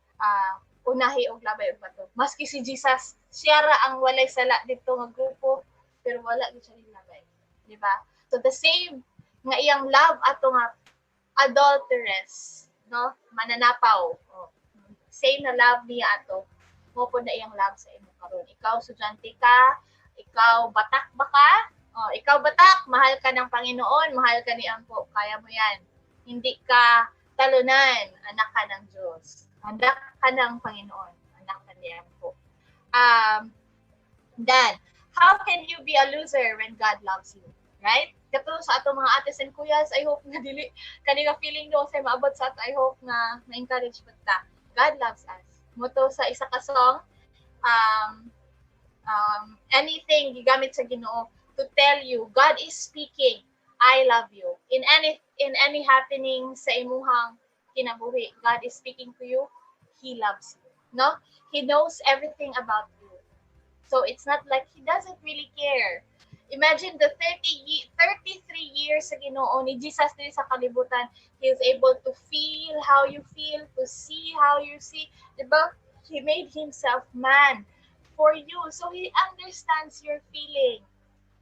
unahi og labay og bato. Maski si Jesus, siya ra ang walay sala dito nga grupo, pero wala gyud siya labay, di ba? So the same nga iyang love ato nga adulteress, no? Mananapaw. Oh. Same na love niya ato. Mo po na iyang love sa imo karon. Ikaw estudyante ka, ikaw batak ba ka? Oh, ikaw batak, mahal ka ng Panginoon, mahal ka ni Ampo, kaya mo 'yan. Hindi ka talunan, anak ka ng Diyos. Anak ka ng Panginoon, anak ka niya po. Then, how can you be a loser when God loves you? Right? Kato sa ato mga ates and kuyas, I hope na dili kanila feeling do sa maabot sa ato, I hope na ma-encourage pa ta. God loves us. Moto sa isa ka song, anything gigamit sa Ginoo to tell you God is speaking. I love you. In any happening sa imuhang kinabuhi, God is speaking to you. He loves you. No? He knows everything about you. So it's not like He doesn't really care. Imagine the 33 years sa Ginoo ni Jesus diri sa kalibutan. He is able to feel how you feel, to see how you see. Diba? He made Himself man for you. So He understands your feeling.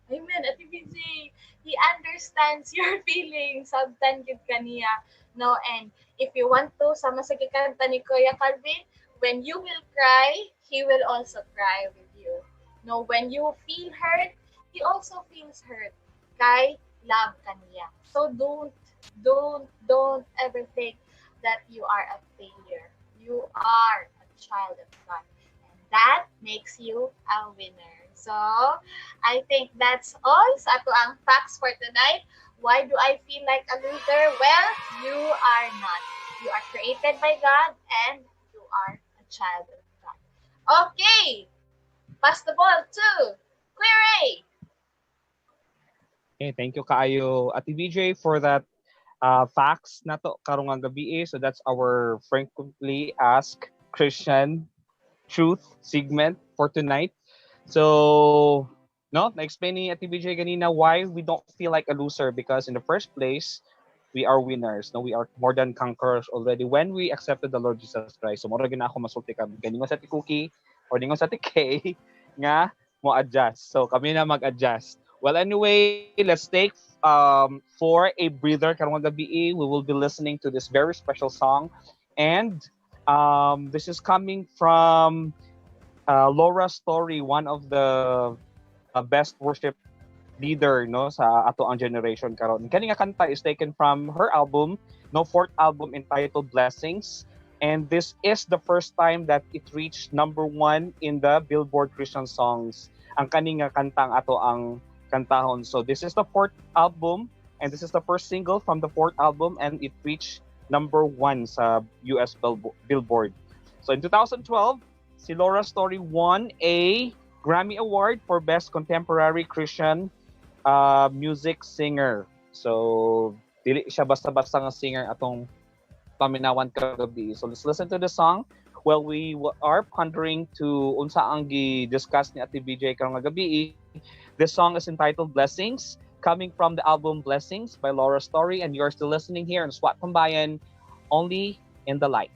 Amen. At BJ, He understands your feelings. Sabtan yun kaniya. No? And if you want to, sama sa kikanta ni Kuya Calvin, when you will cry, He will also cry with you. No? When you feel hurt, He also feels hurt. Kay love kaniya. So don't ever think that you are a failure. You are a child of God. And that makes you a winner. So, I think that's all sa ato ang facts for tonight. Why do I feel like a loser? Well, you are not. You are created by God and you are a child of God. Okay. Pass the ball to Kuya Ray. Okay, thank you kaayo Ate BJ for that facts nato karong nga gabi. So that's our frequently asked Christian truth segment for tonight. So, no, na-explain ni Ate BJ kanina why we don't feel like a loser because in the first place, we are winners. No, we are more than conquerors already when we accepted the Lord Jesus Christ. So mura gina ako masulti kami. Ganingon sa ti Cookie or ningon sa ti Kay nga mo adjust. So kami na mag-adjust. Well, anyway, let's take for a breather karong gabi. We will be listening to this very special song, and this is coming from Laura Story, one of the best worship leader no sa ato ang generation karon. Kani nga kanta is taken from her album, no, fourth album entitled Blessings, and this is the first time that it reached number 1 in the Billboard Christian Songs. Ang kani nga kanta ang ato ang kantahon. So this is the fourth album, and this is the first single from the fourth album, and it reached number 1 sa US Billboard. So in 2012, si Laura Story won a Grammy Award for Best Contemporary Christian Music Singer. So dili siya basta-basta nga singer atong paminawan kagabi. So let's listen to the song. Well, we are pondering to unsa ang gi-discuss ni Ate BJ karong gabi. This song is entitled Blessings, coming from the album Blessings by Laura Story, and you're still listening here in SWAT Pambayan, only in the light.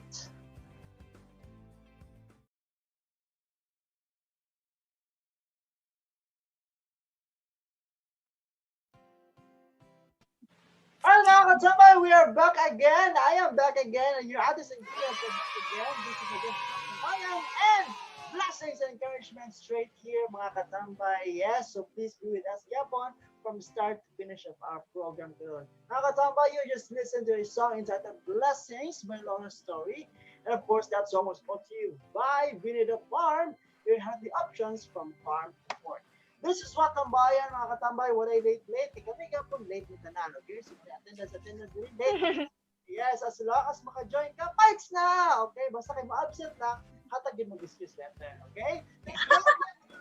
Alright, mga katsambay, we are back again. I am back again, and your Addis and Kias are back again. This is again Bayan and blessings and encouragement straight here, mga katambay. Yes, so please be with us yapon from start to finish of our program today. Mga katambay, you just listen to a song entitled Blessings by Laura Story. And of course, that song was brought to you by Vinny the Farm. You have the options from farm to fork. This is what tambayan, mga katambay. What ay late. Kami ka po late ni tanan, okay? So, attendance, really late. Yes, as long as maka-join ka, fights na! Okay, basta kayo ma-absent lang, hatag din mag-excuse letter, okay?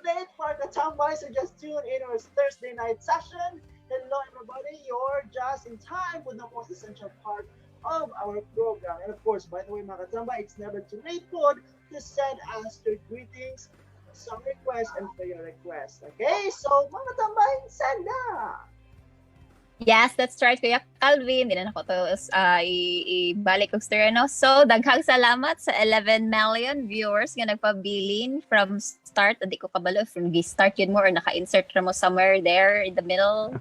Late for the tambay, so just tune in our Thursday night session. Hello, everybody. You're just in time with the most essential part of our program. And of course, by the way, mga katambay, it's never too late po to send us your greetings, some requests, and prayer requests. Okay? So, mga tambay, send na! Yes, that's right, Kuya Calvin. Hindi na ako to ibalik ko no? So, daghang salamat sa 11 million viewers nga nagpabilin from start. Hindi ko kabalo from start yun mo or naka-insert mo somewhere there in the middle.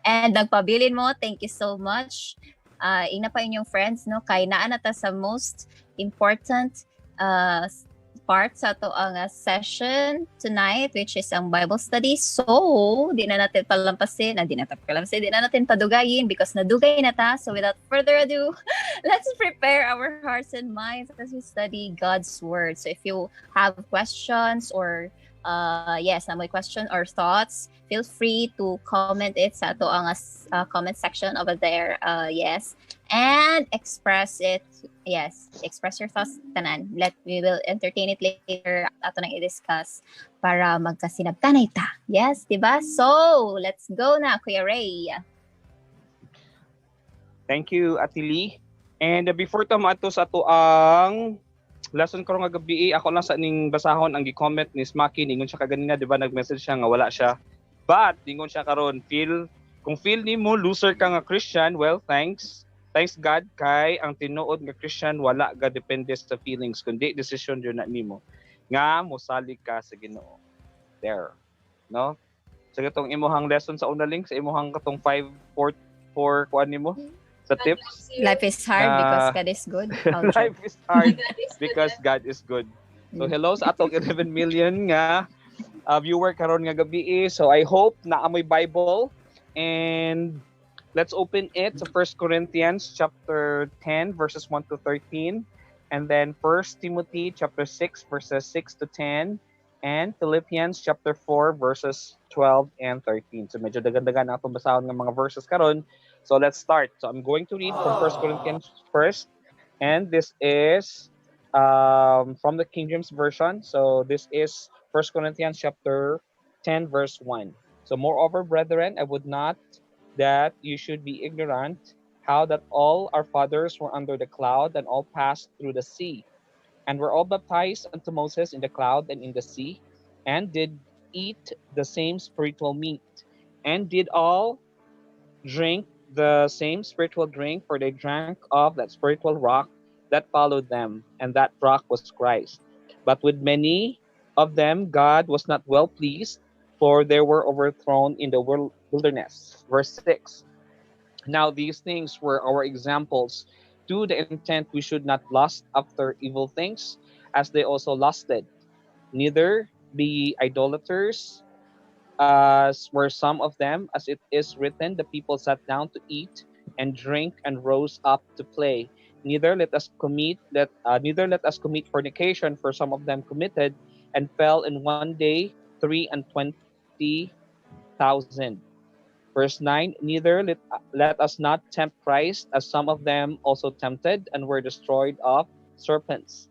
And nagpabilin mo, thank you so much. Ina pa inyong friends, no? Kay naa na ta sa most important part sa ito ang session tonight, which is ang Bible study. So, di na natin padugayin because nadugay na ta. So, without further ado, let's prepare our hearts and minds as we study God's Word. So, if you have questions or may question or thoughts, feel free to comment it sa ito ang comment section over there. And express it. Yes, express your thoughts tanan. We will entertain it later ato nang i-discuss para magkasinabtanay ta. Yes, diba? So, let's go na, Kuya Ray. Thank you, Ate Lee. And before to maato sa ato ang lesson karong gabi, ako lang sa ning basahon ang gi-comment ni Smaki, ningon siya kaganina, di ba, nag-message siya nga wala siya. But ningon siya karon, kung feel nimo loser ka nga Christian, well, thanks God kay ang tinuod nga Christian wala ga depende sa feelings kundi decision jud na nimo nga mosalig ka sa Ginoo. There. No? Sa katong imuhang lesson sa una link sa imuhang katong 5-4 kuan nimo sa tips. Life is hard because God is good. Life is hard because God is good. So hello sa atong 11 million nga viewer karon nga gabi. So I hope na amoy Bible, and let's open it to 1 Corinthians chapter 10 verses 1 to 13, and then 1 Timothy chapter 6 verses 6 to 10, and Philippians chapter 4 verses 12 and 13. So medyo dagan-dagan na itong basahon ng mga verses karon. So let's start. So I'm going to read from 1 Corinthians first, and this is from the King James Version. So this is 1 Corinthians chapter 10 verse 1. So moreover, brethren, I would not that you should be ignorant how that all our fathers were under the cloud and all passed through the sea, and were all baptized unto Moses in the cloud and in the sea, and did eat the same spiritual meat, and did all drink the same spiritual drink, for they drank of that spiritual rock that followed them, and that rock was Christ. But with many of them God was not well pleased, for they were overthrown in the wilderness. Verse 6. Now these things were our examples, to the intent we should not lust after evil things, as they also lusted. Neither be ye idolaters, as were some of them, as it is written, the people sat down to eat and drink and rose up to play. Neither let us commit fornication, for some of them committed and fell in one day 23,000. Verse 9, neither let us not tempt Christ, as some of them also tempted and were destroyed of serpents.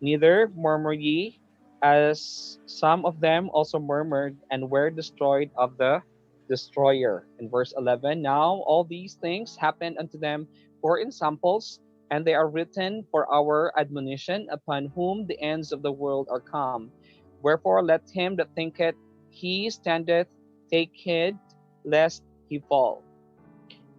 Neither murmur ye, as some of them also murmured and were destroyed of the destroyer. In verse 11, now all these things happened unto them for ensamples, and they are written for our admonition, upon whom the ends of the world are come. Wherefore let him that thinketh he standeth take heed lest he fall.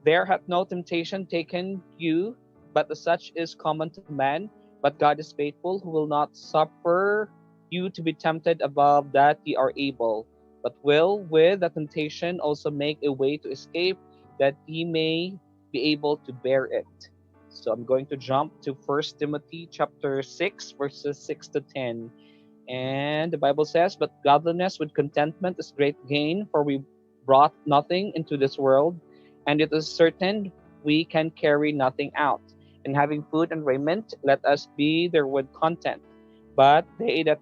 There hath no temptation taken you, but as such is common to man. But God is faithful, who will not suffer you to be tempted above that ye are able, but will with the temptation also make a way to escape, that ye may be able to bear it. So I'm going to jump to 1 Timothy chapter 6, verses 6 to 10. And the Bible says, but godliness with contentment is great gain, for we brought nothing into this world, and it is certain we can carry nothing out. And having food and raiment, let us be therewith content. But they that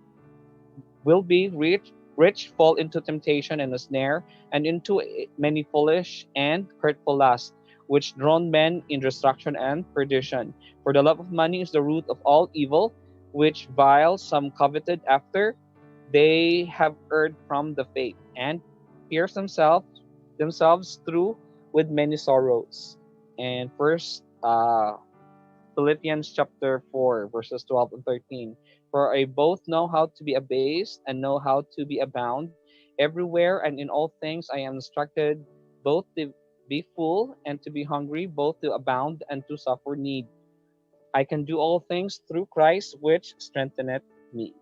will be rich fall into temptation and a snare, and into many foolish and hurtful lusts, which drown men in destruction and perdition. For the love of money is the root of all evil, which vile some coveted after. They have erred from the faith, and pierced themselves through with many sorrows. And first Philippians chapter 4, verses 12 and 13. For I both know how to be abased and know how to be abound. Everywhere and in all things I am instructed, both to be full and to be hungry, both to abound and to suffer need. I can do all things through Christ, which strengtheneth me.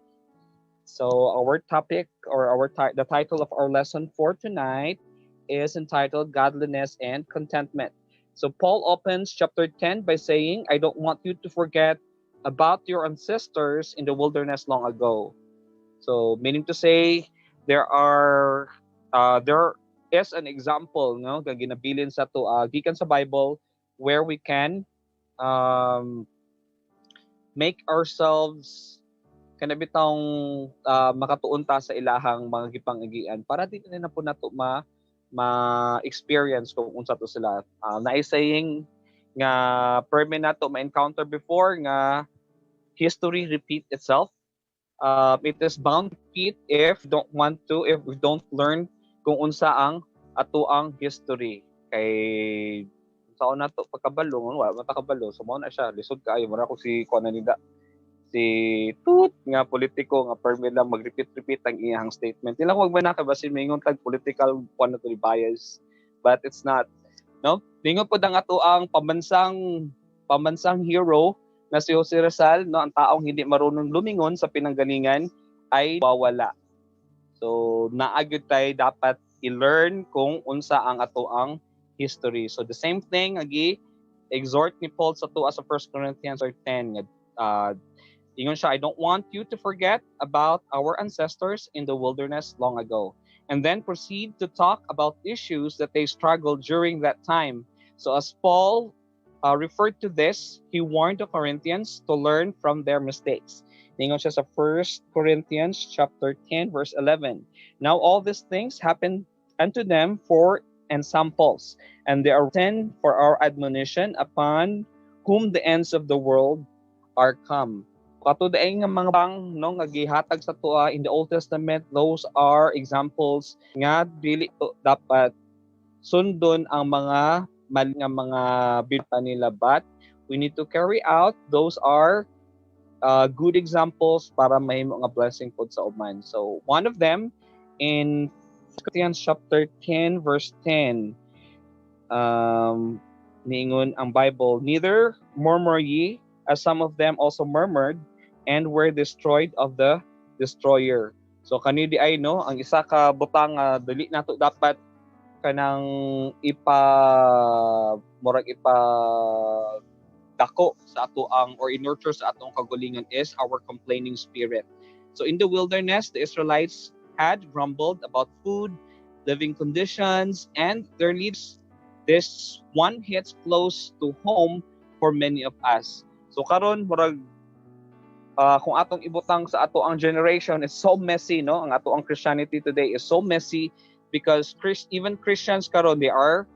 So our topic, or the title of our lesson for tonight is entitled Godliness and Contentment. So Paul opens chapter 10 by saying, I don't want you to forget about your ancestors in the wilderness long ago. So meaning to say, there is an example, no, nga ginabilin sa to gikan sa Bible, where we can make ourselves kana bitong makatuon ta sa ilahang mga gipangagian para dito na po nato ma-experience kung unsa to sila. Naisaying nga permi nato ma-encounter before nga history repeat itself. It is bound to repeat if we don't learn kung unsa ang ato ang history. Kay sao na to pagkabalo, wala man ta kabalo, so mo na siya lisod kaayo mura ko si Konanida. Si Tut nga politiko nga permi lang mag-repeat ang iyang statement. Dili ko magbanaka basin mingon tag political one to bias, but it's not. No? Lingon po ang ato ang pambansang hero na si Jose Rizal, no, ang taong hindi marunong lumingon sa pinanggalingan ay wawala. So naagud tay dapat i-learn kung unsa ang ato ang history. So the same thing agi exhort ni Paul sa tuwa sa 1 Corinthians 10 ingon siya, I don't want you to forget about our ancestors in the wilderness long ago. And then proceed to talk about issues that they struggled during that time. So as Paul referred to this, he warned the Corinthians to learn from their mistakes. Ingon siya sa 1 Corinthians chapter 10, verse 11. Now all these things happened unto them for ensamples, and they are written for our admonition, upon whom the ends of the world are come. Katuday nga mga bang no nga gihatag sa tuwa in the Old Testament, those are examples nga dili dapat sundon ang mga mali nga mga bilta nila, but we need to carry out those are good examples para mahimo nga blessing pod sa uman. So one of them in Corinthians chapter 10 verse 10, niingon ang Bible, neither murmur ye, as some of them also murmured, and were destroyed of the destroyer. So kani di ay no, ang isa ka butang dali nato dapat kanang murag dako sa ato ang or in-nurture sa atong kagulingan is our complaining spirit. So in the wilderness, the Israelites had grumbled about food, living conditions, and their leaders. This one hits close to home for many of us. So karon murag kung atong ibutang sa ato ang generation, is so messy, no? Ang ato ang Christianity today is so messy because even Christians karon, they are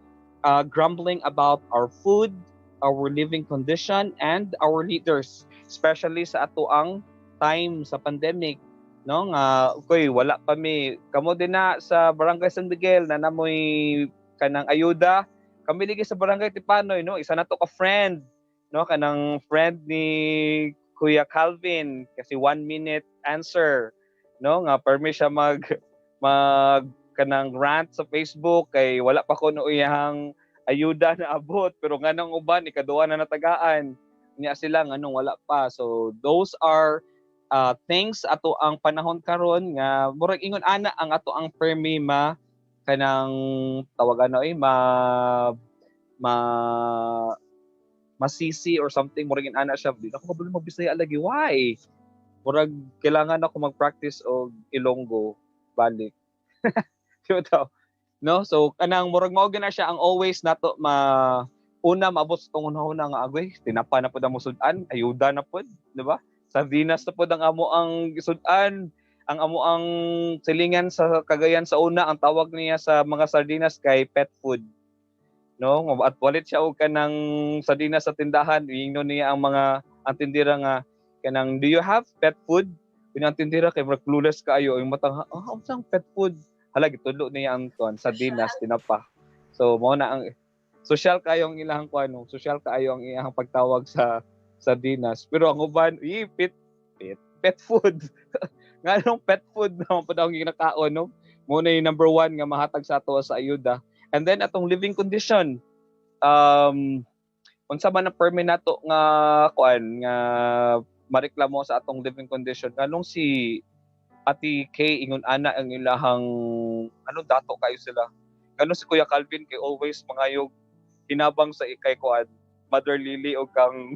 grumbling about our food, our living condition, and our leaders, especially sa ato ang time sa pandemic, no? Nga wala pa mi kamo din na sa Barangay San Miguel na namoy kanang ayuda, kami ligi sa Barangay Tipanoy, no? Isa na to ka friend, no? Kanang friend ni Kuya Calvin kasi 1 minute answer, no? Nga permi siya mag kanang rant sa Facebook kay wala pa ko no iyang ayuda na abot, pero nganong uban ikaduha na natagaan niya sila nganong wala pa. So those are things ato ang panahon karon nga murag ingon ana ang ato ang permi kanang tawagan masisi or something, murag ana siya, di ako kabalo magbisaya lagi, why? Murag kailangan ako mag-practice og Ilonggo balik. Diba? No? So kanang murag mao gina siya ang always nato una maabot sa tong una nga agoy, tinapa na pud ang musudan, ayuda na pud, di ba? Sardinas na pud ang amo ang gisudan, ang amo ang silingan sa Cagayan sa una, ang tawag niya sa mga sardinas kay pet food. No, at walit siya og kanang sardinas sa tindahan, ingnon niya ang tindira nga kanang, do you have pet food? Ang tindira kay murag clueless kaayo, yung matang unsang pet food? Hala gitulo niya ang sardinas tinapa. So mao na ang social kayo ang ilahang social kayo ang iyang pagtawag sa sardinas. Pero ang uban, pet food. Nganong pet food na pa daw ginakaon, no? Mo na yung number 1 nga mahatag sa ato sa ayuda. And then atong living condition, unsa man ang permi nato nga mareklamo sa atong living condition, nganong si Ate Kay ingon ana ang ilahang dato kayo sila. Nganong si Kuya Calvin kay always mangayog hinabang sa ikay Mother Lily o kang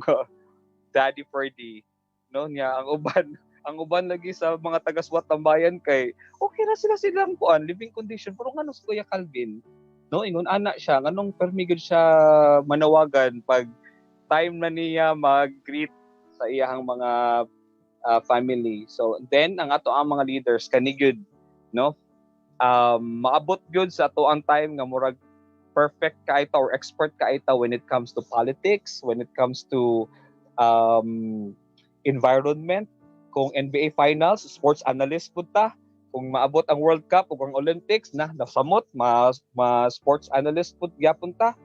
Daddy Ferdy, no? Nya ang uban lagi sa mga taga-SWAT ng bayan kay okay na silang living condition, pero nganong si Kuya Calvin, no, ingon ana siya nganong permigod siya manawagan pag time na niya mag-greet sa iyang mga family. So then ang ato ang mga leaders kanigud, no, maabot gyud sa ato ang time nga murag perfect kaita or expert kaita when it comes to politics, when it comes to environment, kung NBA finals, sports analyst pud ta. Kung maabot ang World Cup o ang Olympics nasamot sports analyst pud gyapon ta.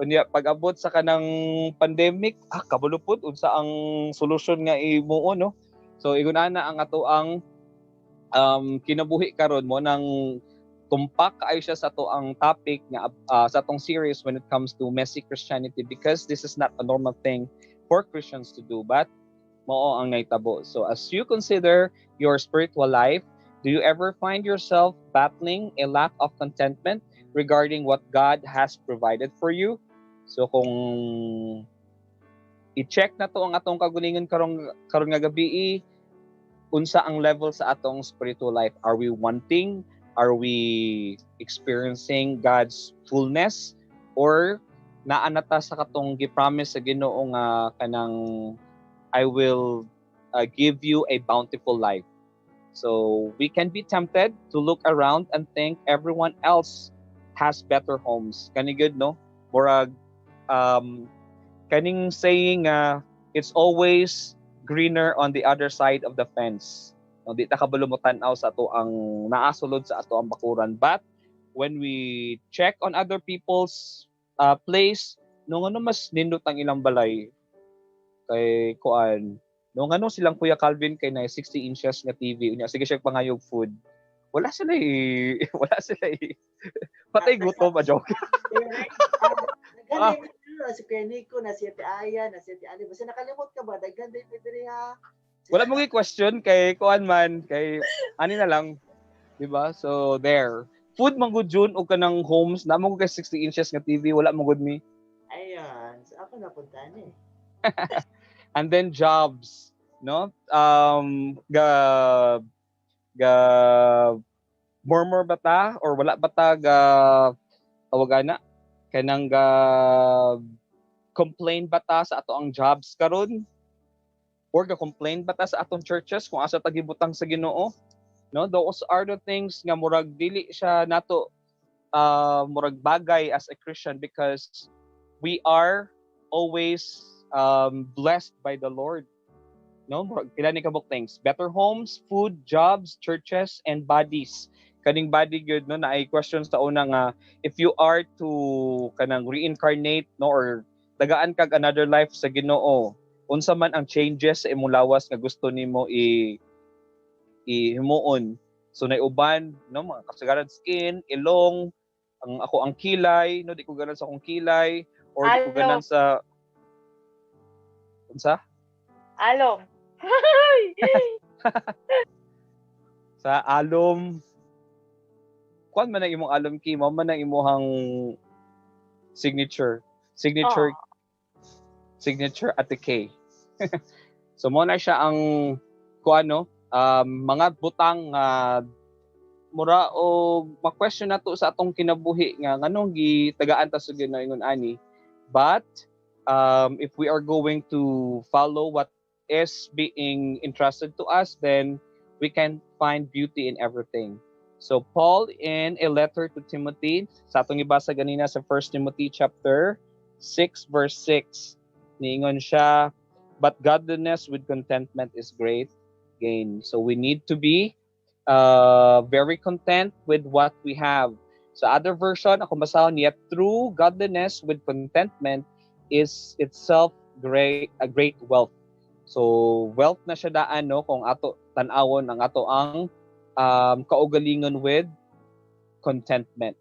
Unya pag-abot sa kanang pandemic, kabalo pud unsa ang solusyon nga imuo, no? So igunana ang ato ang kinabuhi karon mo nang tumpak kaayo siya sa ato ang topic nga sa atong series when it comes to messy Christianity, because this is not a normal thing for Christians to do, but mao ang naitabo. So as you consider your spiritual life, do you ever find yourself battling a lack of contentment regarding what God has provided for you? So kung i-check na to ang atong kagulingan karon nga gabi, unsa ang level sa atong spiritual life? Are we wanting? Are we experiencing God's fullness? Or naanata sa katong gi-promise sa Ginoo nga kanang I will give you a bountiful life. So we can be tempted to look around and think everyone else has better homes. Kani good, no? Murag kaning saying it's always greener on the other side of the fence. No, di ta kabalo mo tan-aw sa ato ang naasulod sa ato ang bakuran. But when we check on other people's place, no ngano mas nindot ang ilang balay kay kuan. No ngano silang Kuya Calvin kay na 60 inches nga TV unya sige siya pangayog food. wala sila patay gutom ba joke. Daghan din si Kuya Nico, na si Ate Aya, na si Ate Ali. Basta nakalimot ka ba? Daghan din diri ha. Wala mong i-question kay kuan man kay ani na lang, di ba? So there. Food man gud jud og kanang homes na mo kay 60 inches nga TV, wala mo gud mi. Ayan, so ako napunta ni. And then jobs, no? Ga murmur bata or wala bata ga tawagana kanang ga complain bata sa ato ang jobs karon or ga complain bata sa atong churches kung asa tagibutang sa Ginoo, no? Those are the things nga murag dili siya nato murag bagay as a Christian because we are always blessed by the Lord. No, pila ni kabuk things: better homes, food, jobs, churches, and bodies. Kaning body good, no, na ay questions sa una nga if you are to kanang reincarnate, no, or tagaan kag another life sa Ginoo, unsa man ang changes sa imong lawas nga gusto nimo himuon. So naiuban, no, mga kasagaran skin, ilong, ang kilay, no, di ko ganan sa akong kilay or di ko ganan sa unsa? Alom. Sa alom. Kuan man ang imong alom ki, mo man ang imong signature at the K. So mo na siya ang kuano, mga butang mura o ma-question nato sa atong kinabuhi nga nganong gitagaan ta sa Ginoo ingon ani. But if we are going to follow what is being entrusted to us, then we can find beauty in everything. So Paul in a letter to Timothy, sa atong ibasa ganina sa 1 Timothy chapter 6 verse 6, niingon siya, but godliness with contentment is great gain. So we need to be very content with what we have. Sa other version, ako basahon, yet through godliness with contentment is itself a great wealth. So wealth na siya daan, no, kung ato tan-awon ang ato ang kaugalingon with contentment.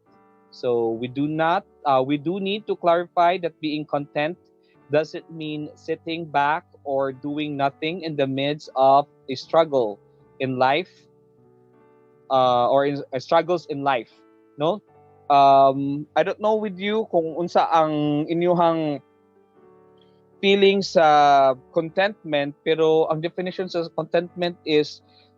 So we do need to clarify that being content doesn't mean sitting back or doing nothing in the midst of a struggle in life or in struggles in life, no? I don't know with you kung unsa ang inyuhang feeling sa contentment, pero ang definition sa contentment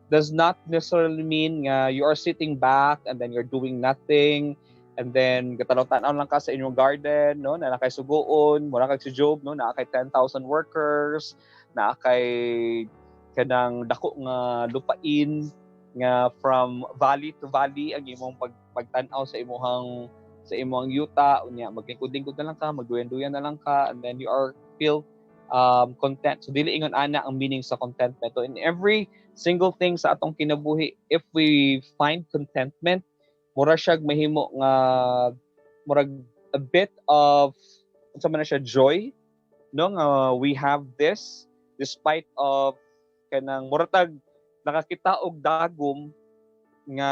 does not necessarily mean you are sitting back and then you're doing nothing and then gatanaw-tanaw lang ka sa inyong garden, no, na nakay sugoon, mura kay si Job, no, na kay 10,000 workers, na kay kanang dako nga lupain nga from valley to valley ang imong pagtan-aw sa imong yuta, unya maglingkod-lingkod na lang ka, magduyan-duyan na lang ka, and then you are feel content. So dili ingon ana ang meaning sa contentment. So in every single thing sa atong kinabuhi, if we find contentment, mura siya mahimo nga murag a bit of unsa man siya joy, no, nga we have this despite of kanang muratag nakakita og dagom nga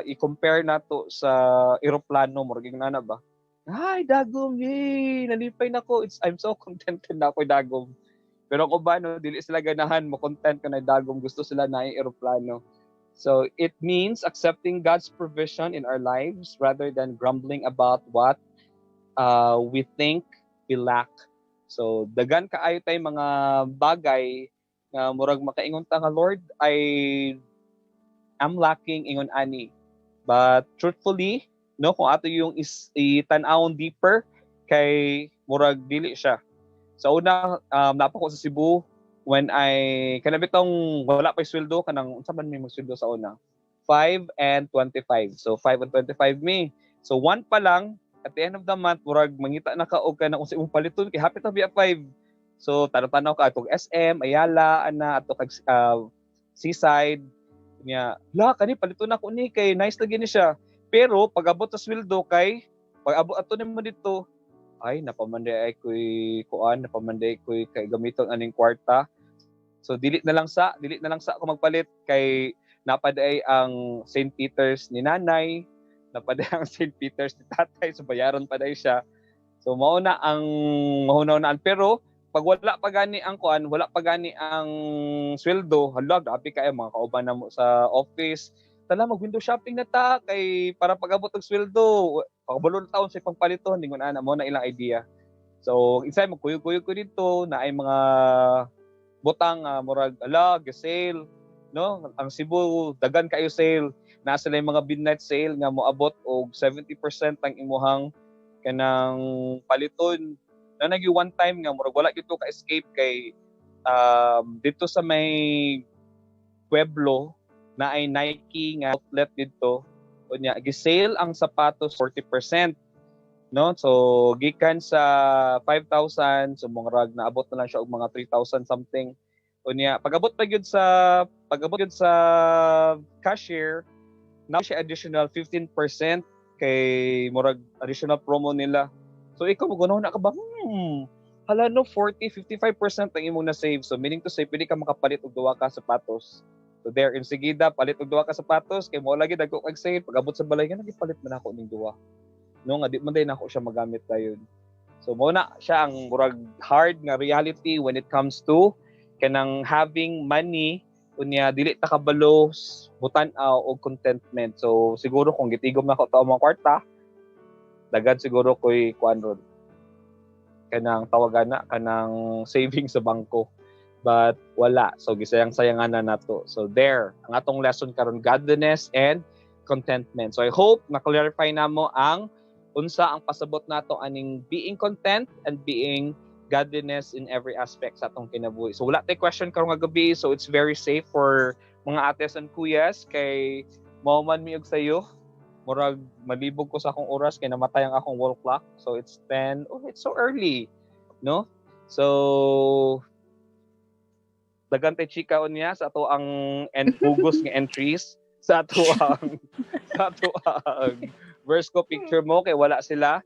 i-compare nato sa eroplano, murag na ba? Ay, dagom, yay! Nalipay na ko. I'm so contented na ako dagom. Pero kung ba, no, dili sila ganahan, mo-content ka na dagom. Gusto sila na yung aeroplano. So, it means accepting God's provision in our lives rather than grumbling about what we think we lack. So, dagan kaayo tay mga bagay nga murag makaingon ta nga, Lord, I'm lacking ingon ani. But truthfully, no, kung ato yung itan-awon deeper kay murag dili siya. So una napa ko sa Cebu when kanabitong wala pa sweldo kanang unsa man may magsweldo sa una 5 and 25. So 5 and 25 me. So 1 pa lang at the end of the month murag mangita na ka og kanang unsa imong paliton kay hapit na biya 5. So tanaw-tanaw ka atong SM, Ayala, ana ato kag Seaside niya. La kani paliton na ko ni kay nice lagi ni siya. Pero pag abot sa sweldo kay pag abot ato nimo dito ay napamanday koy kay gamiton aning kwarta. So dili na lang sa ako magpalit kay napaday ang St. Peter's ni nanay, napaday ang St. Peter's ni tatay, so bayaran pa day siya. So mauna ang mahunaw-naan, pero pag wala pa gani ang kuan, wala pa gani ang sweldo, hala, grabe kayo mga kauban na mo sa office. Tala mag-window shopping na ta kay para pag-abot og sweldo, pagbalon taon sa pangpaliton, ningon ana mo na ilang idea. So, insay magkuyog-kuyog ko dito na ay mga butang murag ala sale, no? Ang Cebu dagan kayo sale. Naa sila yung mga midnight sale nga moabot og 70% ang imuhang kanang paliton. Na nagi one time nga murag wala gyud ka escape kay dito sa may Pueblo na ay Nike nga outlet dito. Unya gi-sale ang sapatos 40%. No? So gikan sa 5,000 so murag naabot na lang siya og mga 3,000 something. Unya pag-abot sa cashier na siya additional 15% kay murag additional promo nila. So ikaw magunaw na ka ba? Hala no 40-55% ang imong na save. So meaning to say pwede ka makapalit og duha ka sapatos. So there in Sigida palit og duha ka sapatos kay mo lagi dagko kag sale pag-abot sa balay nga nagipalit man ako ning duha. No nga di man day nako siya magamit dayon. So mo na siya ang murag hard nga reality when it comes to kanang having money unya dili ta kabalo butan-aw og contentment. So siguro kung gitigom na ko ta mga kwarta dagad siguro ko'y kuan ron kanang tawagan na kanang saving sa bangko. But wala. So gisayang-sayangan na nato. So there ang atong lesson karon, godliness and contentment. So I hope na clarify namo ang unsa ang pasabot nato aning being content and being godliness in every aspect sa atong kinabuhi. So wala tay question karong gabi, so it's very safe for mga ates and kuyas kay mao man mi og sayo. Murag malibog ko sa akong oras kay namatay ang akong wall clock. So it's 10. Oh, it's so early, no? So dagan tay chika unya sa ato ang hugos nga entries sa ato ang verse ko picture mo kay wala sila.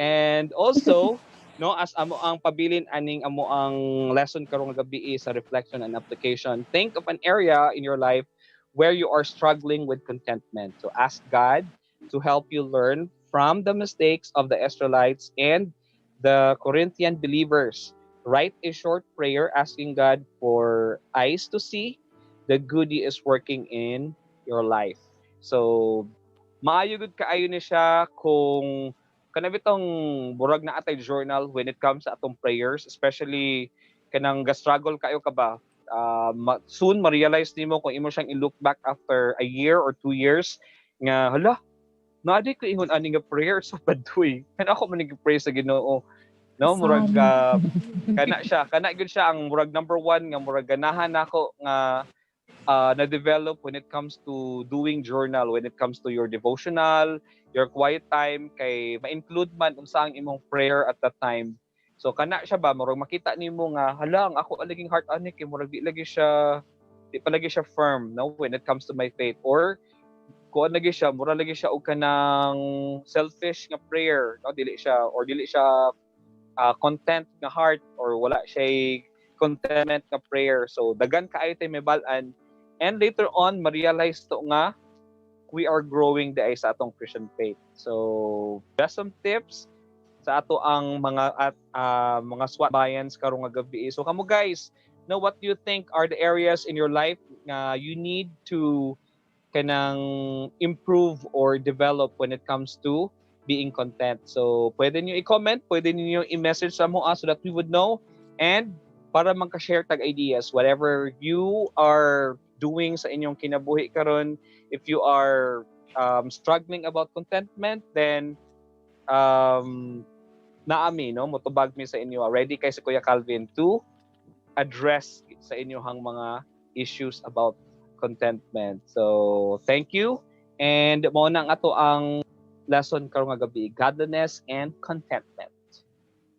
And also, no, as amo ang pabilin aning amo ang lesson karong gabi sa reflection and application. Think of an area in your life where you are struggling with contentment. So ask God to help you learn from the mistakes of the Israelites and the Corinthian believers. Write a short prayer asking God for eyes to see the good He is working in your life. So maayo gud kaayo ni siya kung kanabitong burag na atay journal when it comes sa atong prayers, especially kanang ga-struggle kayo ka ba soon ma-realize nimo kung imo siyang i-look back after a year or 2 years nga hala naadi ko ingon ani nga prayer sa paduy kana ako man nag-pray sa Ginoo, no? Murag kana gyud siya ang murag number 1 nga murag ganahan nako nga na-develop when it comes to doing journal, when it comes to your devotional, your quiet time, kay ma-include man unsa ang imong prayer at that time. So kana siya ba murag makita nimo nga hala ang ako alaging heart ani kay murag di palagi siya firm, no, when it comes to my faith, or kuan lagi siya murag lagi siya og kanang selfish nga prayer, no, dili siya content nga heart, or wala siya contentment nga prayer. So dagan kaayo tay may bal-an. And later on, ma-realize to nga we are growing dai sa atong Christian faith. So, just some tips sa ato ang mga SWAT bayans karong nga gabi. So, kamo guys, know what do you think are the areas in your life na you need to kanang improve or develop when it comes to being content? So, pwede niyo i-comment, pwede niyo i-message sa mo so that we would know, and para magka-share tag ideas whatever you are doing sa inyong kinabuhi karon. If you are struggling about contentment, then naami, no, motubag mi sa inyo, ready kay sa Kuya Calvin to address sa inyong mga issues about contentment. So thank you, and mo nang ato ang lesson karong gabi, godliness and contentment.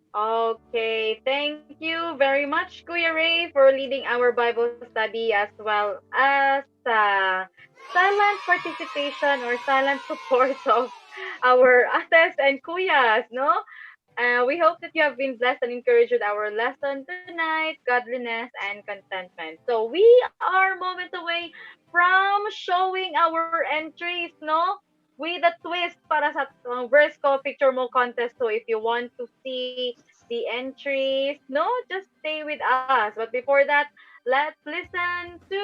Okay, thank you very much, Kuya Ray, for leading our Bible study, as well as silent participation or silent support of our ates and kuyas, no? We hope that you have been blessed and encouraged with our lesson tonight, godliness and contentment. So we are moments away from showing our entries, no? With a twist para sa verse ko, picture mo contest. So if you want to see the entries, no, just stay with us. But before that, let's listen to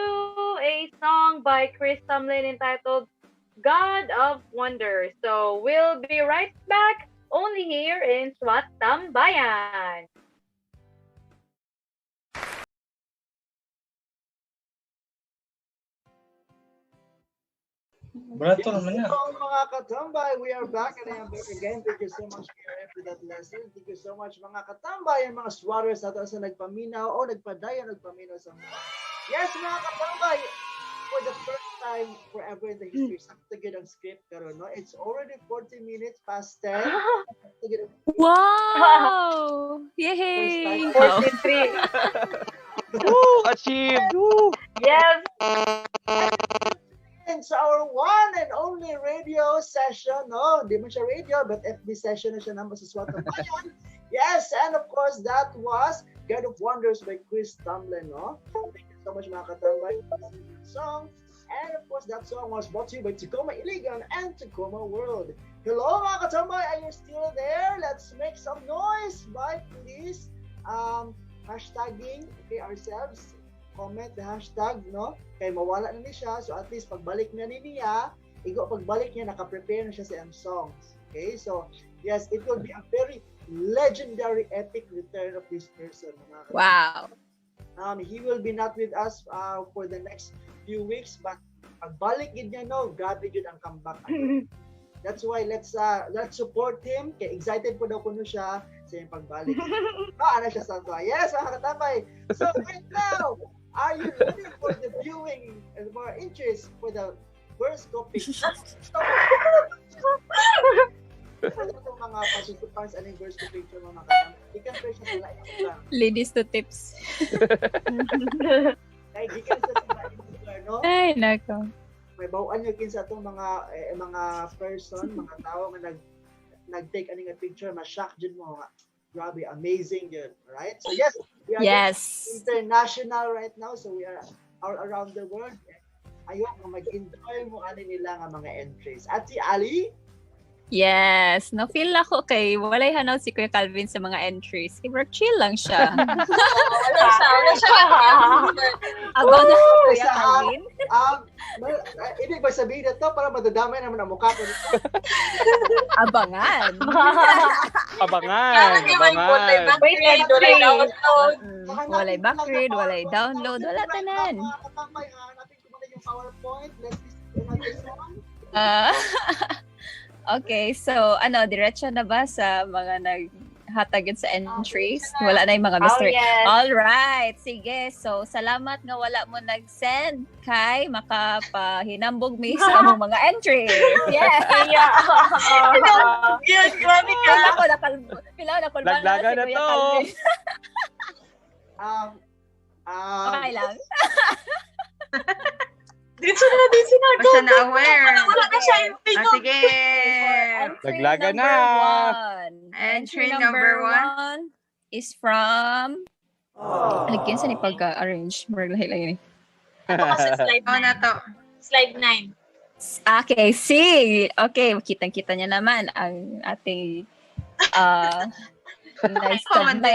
a song by Chris Tomlin entitled God of Wonders. So we'll be right back only here in SWAT Tambayan. Barato naman na. So, mga katambay, we are back and I am back again. Thank you so much for that lesson. Thank you so much mga katambay and mga swatters na sa nagpaminaw o nagpaminaw sa mga. Yes, mga katambay, for the first time forever in the history, sakto gid ang script karon, no? It's already 40 minutes past 10. Wow! Yay! 43. Woo! Achieved! Woo! Yes! It's our one and only radio session. No, hindi mo siya radio, but FB session na siya naman sa SWAT Tambayan. Yes, and of course, that was God of Wonders by Chris Tomlin, no? Thank you so much, mga katambay, for the song. And of course, that song was brought to you by Tacoma Iligan and Tacoma World. Hello, mga katambay, are you still there? Let's make some noise by please hashtagging ourselves. Comment the hashtag, no? Kay mawala na siya. So at least pagbalik na niya, pagbalik niya, naka-prepare na siya sa songs. Okay? So, yes, it will be a very legendary, epic return of this person. Wow. He will be not with us for the next few weeks, but pagbalik niya, no, grabe yun ang comeback. That's why let's support him. Kaya excited po daw kuno siya sa yung pagbalik. Ano siya sa yes, mga katambay. So right now, are you ready for the viewing and more interest for the first topic? Itong mga participants, anong first topic sa mga katambay? Ikan pa siya sila lang. Ladies to tips. Kaya ikan sa sila no? Ay, nako. May bawaan nyo kinsa itong mga person, mga tao na nag-take aning picture, ma-shock dyan mo nga. Grabe, amazing yun. Right? So yes, we are international right now. So we are all around the world. Ayok na mag-enjoy mo ano nila nga mga entries. At si Ali? Yes. No-feel ako kay walay hanaw si Kuya Calvin sa mga entries. Kaya chill lang siya. Wala siya. Aba na Kuya Calvin. Ibig ba sabihin na to para madadamay naman ang mukha ko nito? Abangan. Abangan. Walay backread, walay download, wala tanan. Hanapin ko muna yung PowerPoint. Let's listen to another song. Okay, so diretso na ba sa mga naghatagid sa entries? Wala na yung mga mystery. yes. All right, sige. So, salamat nga wala mo nag-send kay makapahinambog mi sa among mga entries. Yeah. Yan, grabe ka. Pila ko na Laglaga na to. Okay lang. Dito na. Basta na-aware. Wala na siya yung Sige. Naglaga na. Entry number one is from Lagyan sa ni pagka-arrange. Maraglahi lang yun. Ito kasi slide 9. Na to. Slide 9. Okay, see. Okay, kitang-kita niya naman ang ating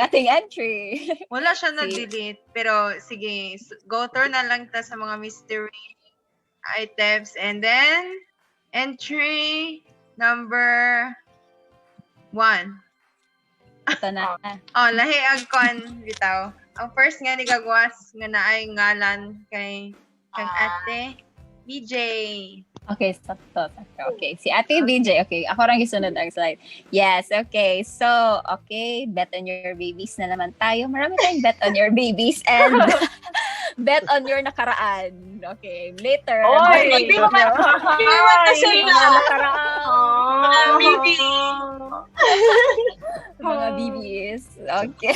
ating entry. Wala siya na-delete. Pero sige, go through na lang ta sa mga mystery items. And then, entry number 1. Ito na. Lahi ang kon bitaw. Ang first nga ni gagwas nga naay ngalan kay kang ate BJ. Okay, sakto. Okay, si Ate BJ. Okay, ako lang gisunod ang slide. Yes, okay. So, okay, bet on your babies na naman tayo. Marami tayong bet on your babies and bet on your nakaraan. Okay, later. Oy! Hindi mo na sila. Nakaraan. Baby. Mga BBs. Okay.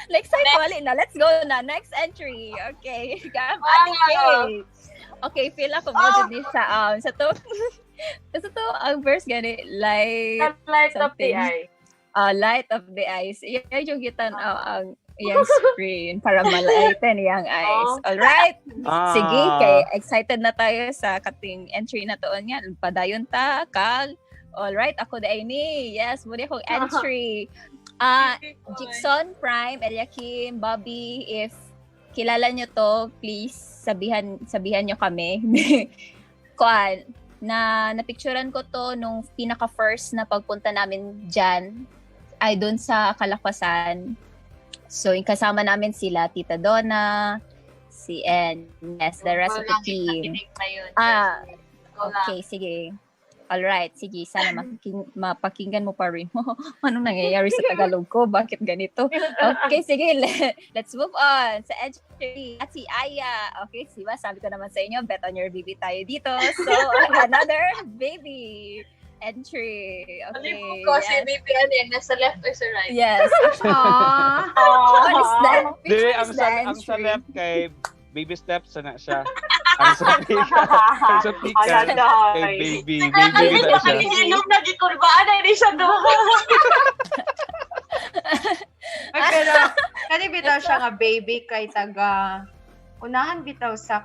Next time, ulit na. Let's go na. Next entry. Okay. Ate Kate. Okay, feel ako mo din sa to. Sa to, ang verse gani, light Light of the eye. Light of the eyes. Yan yung gitan ang Iyang screen para malaitan iyang eyes. Alright. Sige, kay excited na tayo sa kating entry na toon nga. Padayon ta, Kag. Alright, ako da ini. Yes, muna akong entry. Jigson, Prime, Eliakim, Bobby, if kilala nyo to, please sabihan nyo kami. Kuan, napicturean ko to nung pinaka-first na pagpunta namin dyan, ay doon sa Kalakwasan. So, yung kasama namin sila, Tita Donna, si En, yes, the rest of the team. Okay, sige. Alright, sige, sana mapakinggan mo pa rin mo. Anong nangyayari sa Tagalog ko? Bakit ganito? Okay, sige, let's move on. Sa entry, at si Aya. Okay, diba, sabi ko naman sa inyo, bet on your baby tayo dito. So, another baby entry. Okay, yes. Si baby nasa left or sa right? Yes. What is that? Ang sa left kay baby steps na siya. Ang sa pika kay baby na siya. Ilong na gikurbaan na rin siya doon. Pero, bitaw siya nga baby kay taga, unahan bitaw sa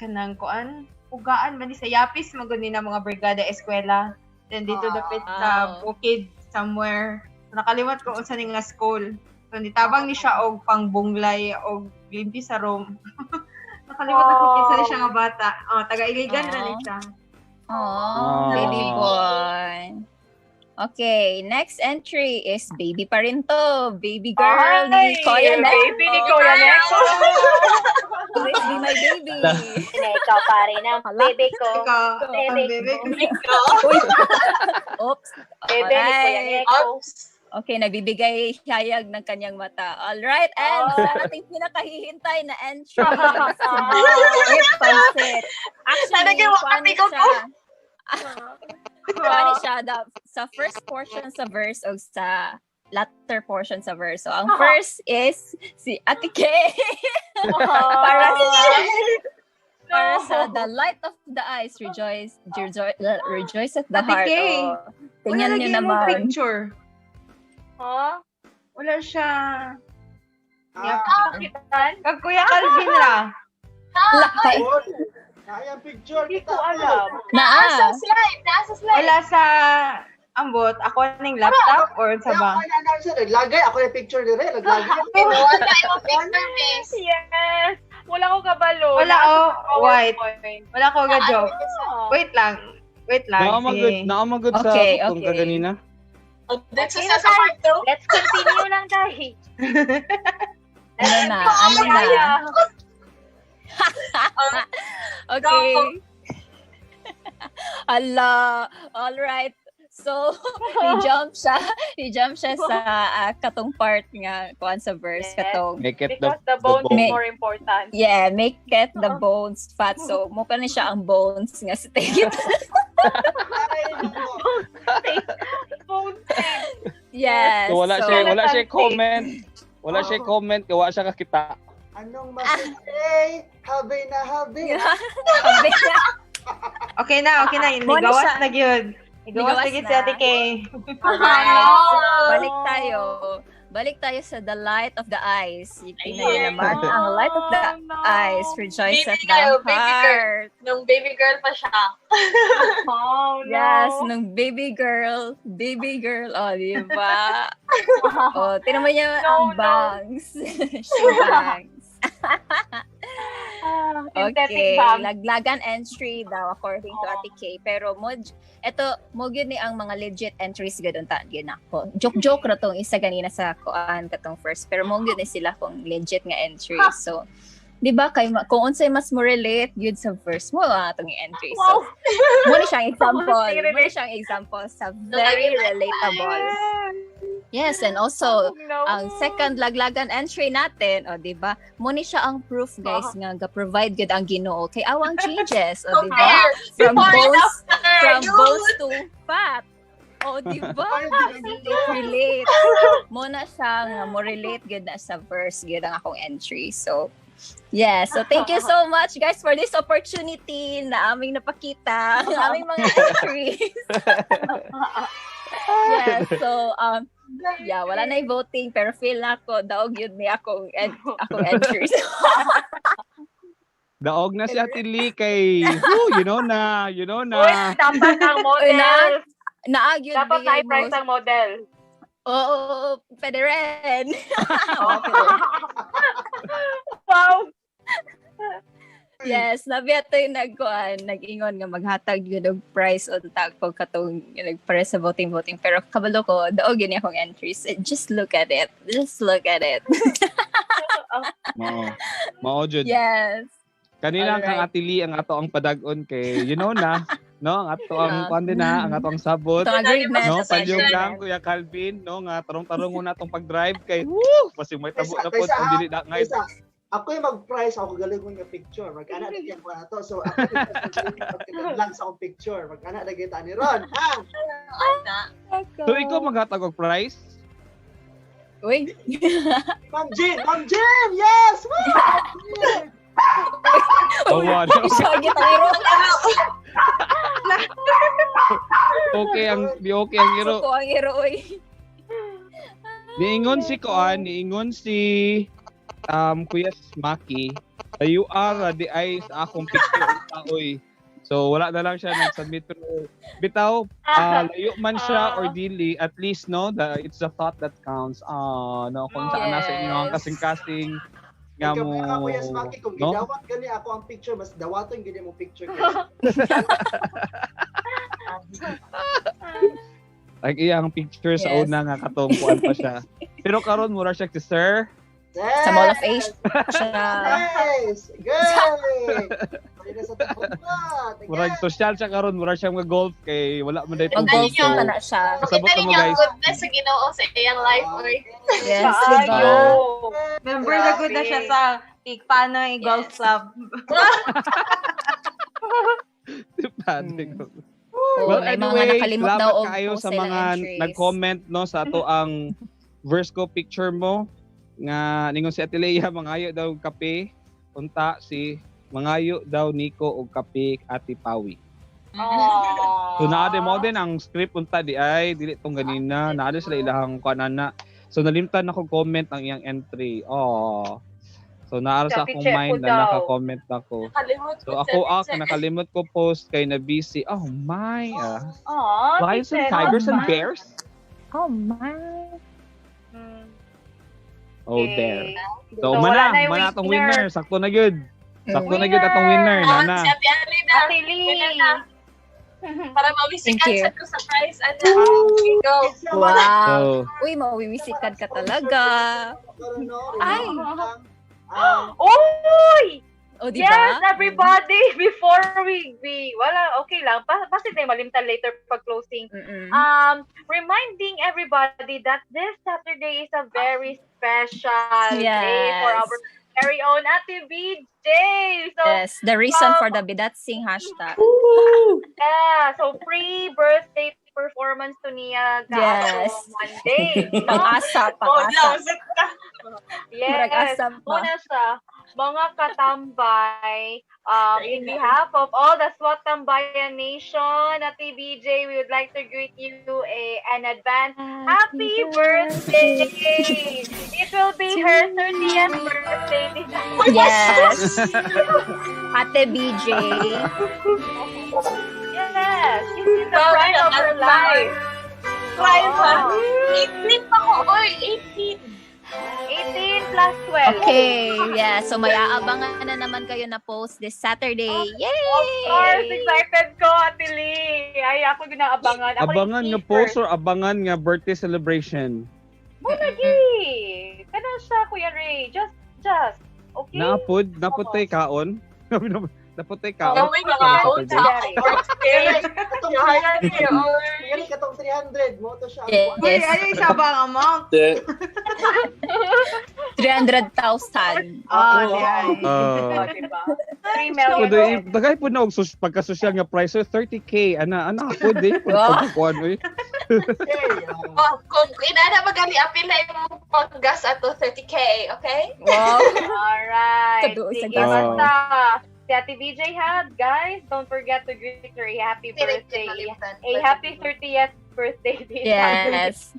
kanang kuan, ugaan man sa Yapis, maguni na mga brigada eskwela. Then dito dapit sa bukid somewhere. Nakalimutan ko unsa ni nga school. So, nitabang ni siya og pangbunglay og limpi sa room. Nakalimutan ko kinsa ni siya nga bata. Taga-Iligan na ni siya. Baby boy. Okay, next entry is baby pa rin to. Baby girl ni Kuya Nex. Baby ni Kuya Nex. Please be my baby. Ikaw pa rin ang baby ko. Baby ko. Oops. Baby ni Kuya Nex. Okay, nagbibigay hayag ng kanyang mata. Alright, and sa ating pinakahihintay na entry, si Pansit. Actually, paano siya sa first portion sa verse o sa latter portion sa verse. So, ang first is si Ate Kay. Para sa the light of the eyes, rejoice at the heart. Tingnan niyo naman. Picture. Wala siya. Kag Kuya Calvin ra. Kaya picture. Hindi ko alam. Nasa slide. Wala sa ambot. Ako ning laptop or sa ba? Naglagay. Ako yung picture dire. Naglagay. Wala yung picture, miss. Yes. Wala ko kabalo. Wala white. Wala ko ga-joke. Wait lang. Naamagod sa kung kaganina. Let's continue lang tayo. Ano na? Okay. Allah. All right. So, ni-jump siya sa katong part nga kuan sa verse katong because the bones is more important. Yeah, make it the bones fat. So, mo pa ni siya ang bones nga steak. Yes. So, wala siya comment. Wala siya comment, wala siya kakita. Anong masasay? Habi na. Okay na. Nigawas na gyud. Nigawas na gyud si Ate Kay. Balik tayo sa the light of the eyes. Tingnan naman ang light of the eyes. Rejoice at the heart. Nung baby girl pa siya. Yes, nung baby girl. Oh, di ba? Tingnan mo niya ang bangs. She bangs. Okay, laglagan entry daw according to Ate Kay. Pero mo yun ni ang mga legit entries gadon ta gyud ako. Joke ra tong isa ganina sa kuan katong first. Pero mo yun ni sila kung legit nga entries. So, di ba kay kung unsay mas mo relate gyud sa first mo atong entry. So, mo ni siyang example sa very relatable. Yes, and also, ang second laglagan entry natin, di ba? Muni siya ang proof, guys, nga ga-provide good ang Ginoo. Kay awang changes, di ba? From bones to fat. Di ba? Relate. Muna siya nga mo relate good na sa verse, good ang akong entry. So, yes. So, thank you so much, guys, for this opportunity na aming napakita, ang aming mga entries. Yes, so yeah, wala na voting pero feel na ako daog yun ni akong entries. Daog na si Ate Lee kay you know na. Uy, dapat ang model. Naag yun. Dapat na i-price ang model. Oo, pwede rin. Wow. Yes, nabiyato yung nag-ingon nga maghatag yun og price on tag pag katong para sa voting. Pero kabalo ko, daog yun akong entries. Just look at it. Mao jud. Yes. Kanina Alright. kang Ate Lee ang ato ang padag-on kay na, no? Ang ato ang ang ato ang sabot. Ito agreement. No, palyog lang Kuya Calvin, no, nga tarong-tarong na atong pag-drive kay woo, kasi may tabo na pod ang dili na ngay. Ako yung mag-price, ako galing ko yung picture. Magkana na yan ko na to. So, ako yung lang sa akong picture. Magkana na kita ni Ron. Ha? So ikaw maghatag og price? Uy. Ma'am Jean! Yes! Woo! Oh, wow. Siya gitaro. Okay ang iro. Ko ang iro oy. Niingon si Kuya Maki, you are the eyes sa akong picture oy. So wala na lang siya nag-submit pero bitaw layo man siya or dili, at least no, it's the thought that counts. No, kung saan nasa inyo ang kasing-kasing nga mo, Kuya Maki, kung no? gidawat gani ako ang picture, mas dawaton gani mo picture. Like iyang picture sa Yes. una nga katungkuan pa siya. Pero karon mura siya si Sir. Yes! Sa Mall of Asia. Yes! Good! Pwede na sa tupot ba? Murag social siya karon, mura siya mga golf kay wala man dayto Mag-golf golf. na na siya. Kasabot Kita na mo ninyo ang guys. goodness sa Ginoo sa iyang life, oy. Yes, Ayo. diba? Member na good na siya sa Paano yung golf club. Well, May mga anyway, nakalimot daw salamat og kayo post sa silang mga entries. nag-comment no sa ato ang verse ko picture mo nga ningon si Ate Leia mangayo daw og kape, unta si mangayo daw Nico og kape Ate Pawi. So naade mo din ang script unta di ay dili tong ganina, naade sila ilahang kanana. So nalimtan ako comment ang iyang entry. Oh. So naara sa akong Check mind ko na daw. naka-comment ako. Nakalimot So ako nakalimot ko post kay na busy. Oh my. Aw, Lions and teacher. tigers and Oh, bears? Oh my. Mm. Oh, Okay. there. So, So, wala na mana, yung mana atong winner. winner. Sakto na gyud. Sakto na gyud atong winner, nana. Si Ate Alina. Ate Lee. Para mawisikan Thank you. sa ko sa prize. Go. Wow. So, Uy, mawisikan ka talaga. Ay. Uy! O, di Yes, ba? everybody! Before we wala, okay lang. Basta tayo malimtan later pag closing. Mm-mm. Reminding everybody that this Saturday is a very special day Yes. for our very own Ate BJ. So, Yes, the reason for the Bidatsing hashtag. yeah, so pre-birthday performance to niya Yes. Monday. Pang-asa, Oh, pang-asa. Murag Yes. asam pa. Una sa mga katambay, in behalf of all the SWAT Tambayan Nation at TBJ, we would like to greet you an advance happy birthday! It will be her 30th birthday this Yes. Ate BJ. Yes, this is the pride of her life. Prize. Oh. 18 pa ko. Oy, 18. 18 plus 12. Okay, yeah. So may aabangan na naman kayo na post this Saturday. Yay! Of course, excited ko, Ate Lee. Ay, ako ginaabangan. Ako abangan yung nga keeper. post or abangan nga birthday celebration? Lagi. Kanang siya, Kuya Ray. Just. Okay? Napod tay kaon. Napod tay kaon. Oh my God. Yan katong 300 mo to siya. Yes. Uy, ano yung sabang amount? 300,000. Oh, yan. Oh, diba? 3 So, million. dagay po na og pagka-social nga price so 30k ana po di pagkuan oy. Oh, kung inana magali apil na yung paggas ato 30k, okay? Wow. Alright. Kaduol sa Sige, gas. basta. Si Ate BJ had, guys, don't forget to greet her a happy birthday. A happy 30th birthday date. Yes.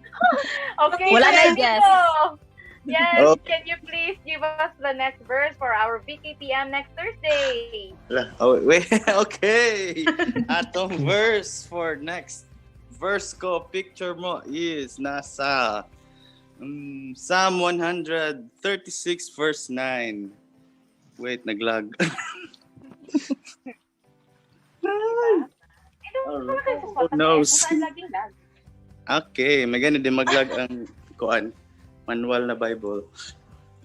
Okay, Wala na Kuya guess. Nico. Yes, Oh. can you please give us the next verse for our VKTM next Thursday? Oh, wait. Okay. Atong verse for next. Verse ko, picture mo is nasa Psalm 136 verse 9. Wait, naglag. Who knows? Nice. Okay, may ganun din maglag ang kuan. Manual na Bible.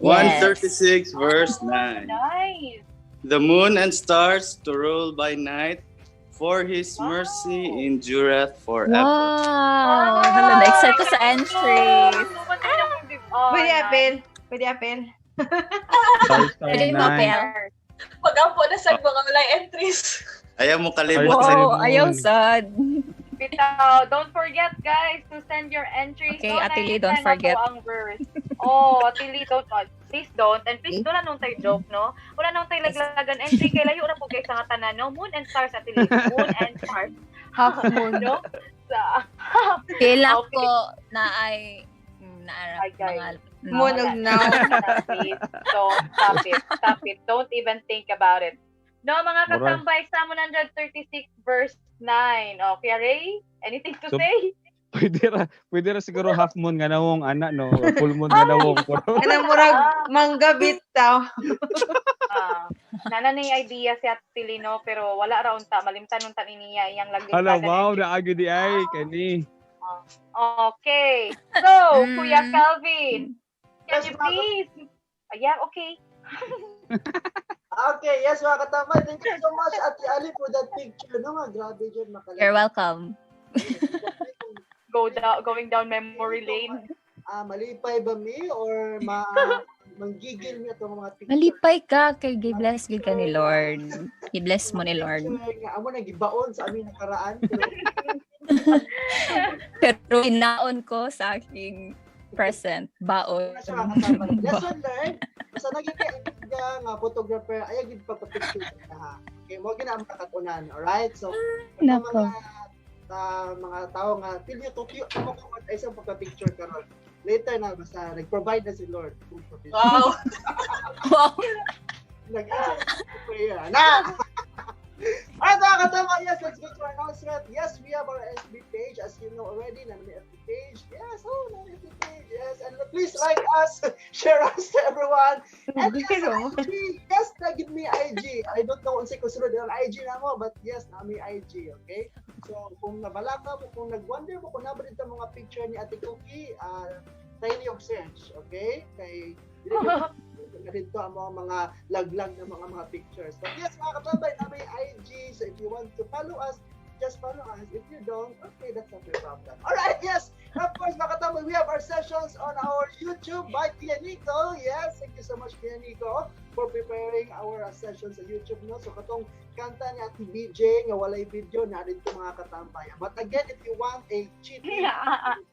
Yes. 136 verse 9. The moon and stars to rule by night, for his mercy endureth forever. Wow! Hala, na-excite ko sa entries. Pwede apel. Pwede mo, Pel. Pag-ampo na sa mga walay entries. Ayaw mo kalimot Wow. sa Wow, ayaw sad. Bitaw, don't forget guys to send your entries. Okay, No, Ate Lee, na don't i-send forget. ako ang verse. Oh, Ate Lee, please don't. And please, wala nung tayo joke, no? Wala nung tayo laglagan entry. Kaya layo na po guys sa tanan, no? Moon and stars, Ate Lee. Moon and stars. Half moon. No? Kailan Okay. ko na ay naarap Ay, guys. mga Munog na. Please, don't stop it. Stop it. Don't even think about it. No, mga Alright. kasambay, Psalm 136 verse 9. Okay, Ray? Anything to So- say? Pwede ra siguro half moon nga nawong ana no, or full moon nga nawong. Kanang murag mangga bitaw. Nana na idea si Ate Lino, pero wala ra unta malimtan unta niya iyang lagi. Hala, wow, naagi di ay kani. Okay. So, Mm. Kuya Calvin, can Yes, you ma'am. please? Yeah, okay. Okay, yes mga katambay. Thank you so much Ate Ali for that picture. No, nga, grabe dyan makalala. You're welcome. Going down memory lane. Malipay ba mi or manggigil mi itong mga picture? Malipay ka kay gi-bless gid ka ni Lord. I-bless mo ni Lord. Nga, amo na gibaon sa aming nakaraan. Pero inaon ko sa aking present. Baon. Pero mga katambay. Lesson learned. Basta naging nga photographer, ayaw gid pagpa-picture ka ha. Okay, mo gina ang kakatunan. Alright? So, Nako. mga tao nga feel nyo to cute mo ko ay isang pagka-picture karon. Later na basta nag-provide na si Lord. Wow. Wow. Nag-prayer na. Alright mga katama, yes, let's go to our announcement. Yes, we have our SB page. As you know already, na may FB page. Yes, na may FB page. Yes, and please like us, share us to everyone. And yes, IG, yes, give me IG. I don't know kung sunod ang IG na mo, but yes, na may IG, okay? So, kung nabalaka mo, kung nag-wonder mo, kung nabalita mga picture ni Ate Cookie, tayo yung search, okay? Kay dito ang mga laglag ng mga pictures. But yes, mga katambay, na may IG. So if you want to follow us, just follow us. If you don't, okay, that's not your problem. Alright, yes. Of course, mga katambay, we have our sessions on our YouTube by Tia Nico. Yes, thank you so much, Tia Nico, for preparing our sessions sa YouTube. No? So katong kanta ni Ate BJ, nga walay video, na rin ito mga katambay. But again, if you want a cheating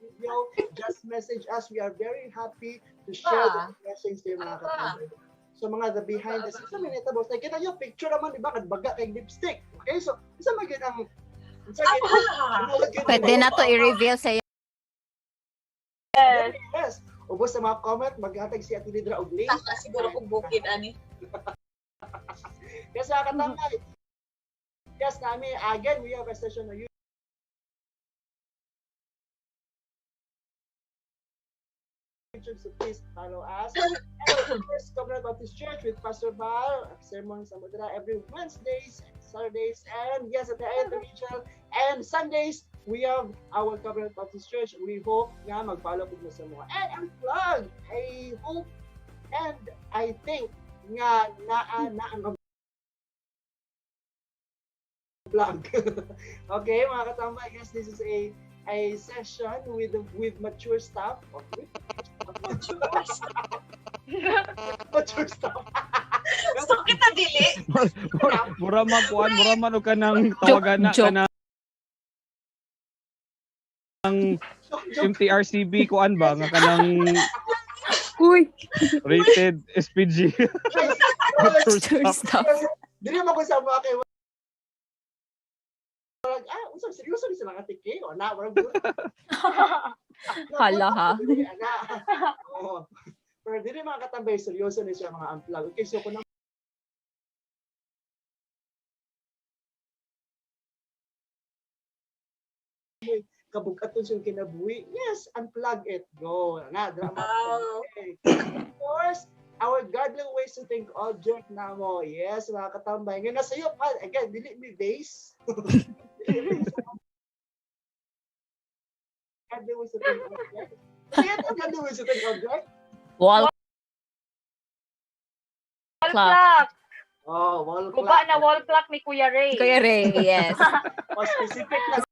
video, just message us. We are very happy to share the blessings to yung mga katambay. So mga the behind the scenes, may natabos. Like, kita yung picture naman, di ba? Kadbaga kay lipstick. Okay, so isa magin ang Pwede na to i-reveal sa iyo. Yes. Yes. Ubos sa mga comment, maghatag si Ate Lidra og link. Taka siguro kung bukid ani. Yes, mga katambay. Yes, nami, again, we have a session on YouTube. So please follow us. And of course, Covenant Baptist Church with Pastor Bar, Sermon Samudra every Wednesdays, Saturdays, and yes, at the end of Rachel, and Sundays, we have our Covenant Baptist Church. We hope nga mag-follow po sa mga. And ang plug, I hope and I think nga na ang vlog. Okay, mga katambay, yes, this is a session with mature staff. Okay? Mature staff. Gusto kita dili. Mura man kuan, mura man og kanang tawagan na Joke. kanang MTRCB kuan ba nga kanang Uy. rated SPG. Mature Mature staff. stuff. Dili mo ko sa mga kay Usap seryoso ni sila nga tiki o na, warang good. Hala ha. Oo. Pero dili mga katambay, seryoso ni siya mga unplug. Okay, so kung kabukaton siyang kinabuhi, yes, unplug it. Go. Na, drama. Okay. Of course, our godly ways to think object na mo. Yes, mga katambay. Ngayon nasa iyo, again, dili mi base. Godly ways to think object. Godly ways to think object. Wall clock. Oh, wall clock. Guba na wall clock ni Kuya Ray. Kuya Ray, yes. O specific na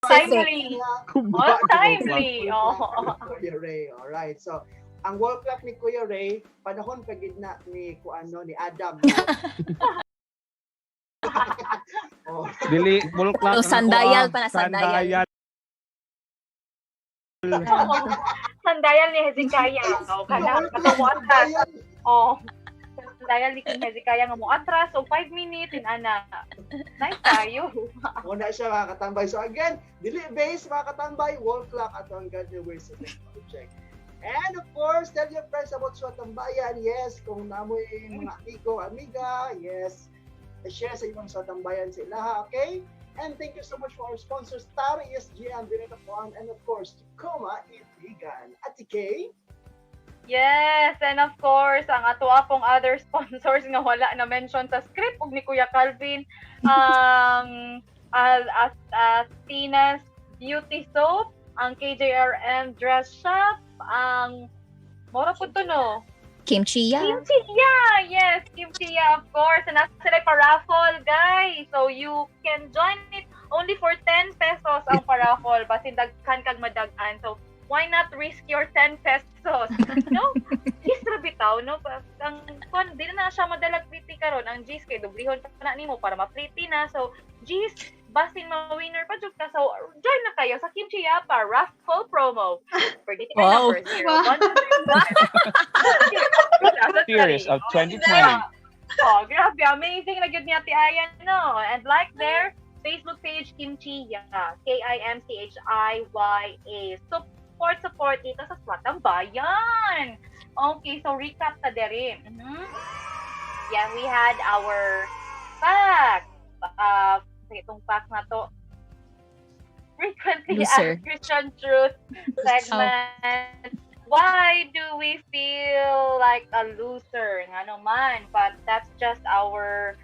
Timely. Oh, timely. Oh. Kuya Ray. Alright. So, ang wall clock ni Kuya Ray, panahon pagidna ni ni Adam. Oh. Dili wall clock. So, sandayal pa na sandayal. Sandayal ni Hezekiah. Oh, kana katamuatan. Oh. Sandayal ni King Hezekiah nga mo atras o 5 minutes ana. Nice tayo. Muna siya mga katambay. So again, dili base mga katambay, wall clock at ang godly ways to think object. And of course, tell your friends about Swat Tambayan. Yes, kung namoy mga amigo, amiga, yes. Share sa ibang Swat Tambayan sa ilaha, okay? And thank you so much for our sponsors, Star ESG, and Bineta Juan, and of course, Tacoma Iligan. Ate Kay? Yes, and of course, ang ato apong other sponsors nga wala na mention sa script ug ni Kuya Calvin, ang Tina's Beauty Soap, ang KJRM Dress Shop, ang mora po to no? Kimchi-ya. Kimchi-ya! Yes, Kimchi-ya, of course. And nasa sila pa-raffle, guys. So, you can join it only for 10 pesos ang pa-raffle. Basin daghan kag madagan. So, why not risk your 10 pesos? No? Isra bitaw, no? Ang di na siya madalag pretty karon. Ang G's kay dublihon pa na nimo para ma-pretty na. So, G's, basin ma-winner pa jud ka. So, join na kayo sa Kimchi-ya pa raffle promo. Forget it Wow. number 0121. Series of 2020. Oh, grabe. Amazing na yun ni Ate Ayan, no? And like their Facebook page, Kimchi-ya. KIMCHIYA. Support dito sa Swat Tambayan. Okay, so recap ta dere. Yeah, we had our facts. Itong facts na to. Frequently asked Christian Truth segment. Why do we feel like a loser? Nga naman, but that's just our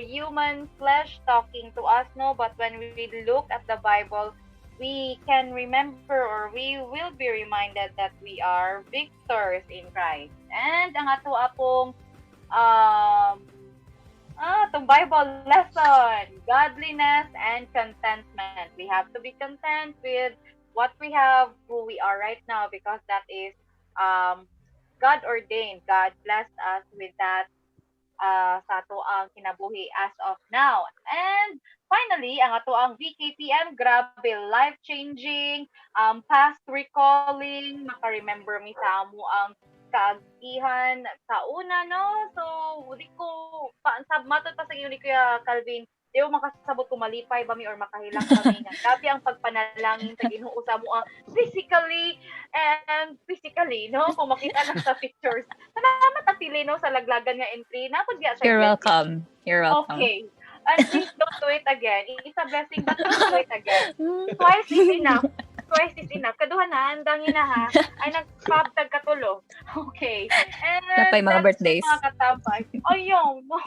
human flesh talking to us, no? But when we look at the Bible, we can remember or we will be reminded that we are victors in Christ. And ang ato apong itong Bible lesson, godliness and contentment. We have to be content with what we have, who we are right now, because that is God ordained. God blessed us with that sa ato ang kinabuhi as of now. And finally, ang ato ang VKPM, grabe, life-changing, past recalling, maka-remember mi sa amo ang kaagihan sa una, no? So, di ko, matod pa sa inyo ni Kuya Calvin, di ko makasabot kung malipay ba mi or makahilang kami nga. Grabe ang pagpanalangin sa Ginoo sa mo physically, no? Kung makita na sa pictures. Salamat at no, sa laglagan nga entry. Napod siya. You're welcome. You're welcome. Okay. And please don't do it again. It's a blessing, but don't do it again. Twice is enough. Twice is enough. Kaduhan na, andangin na ha. Ay, nag-pub katulo. Okay. And Napay mga birthdays. Mga katambay. Ayun, no.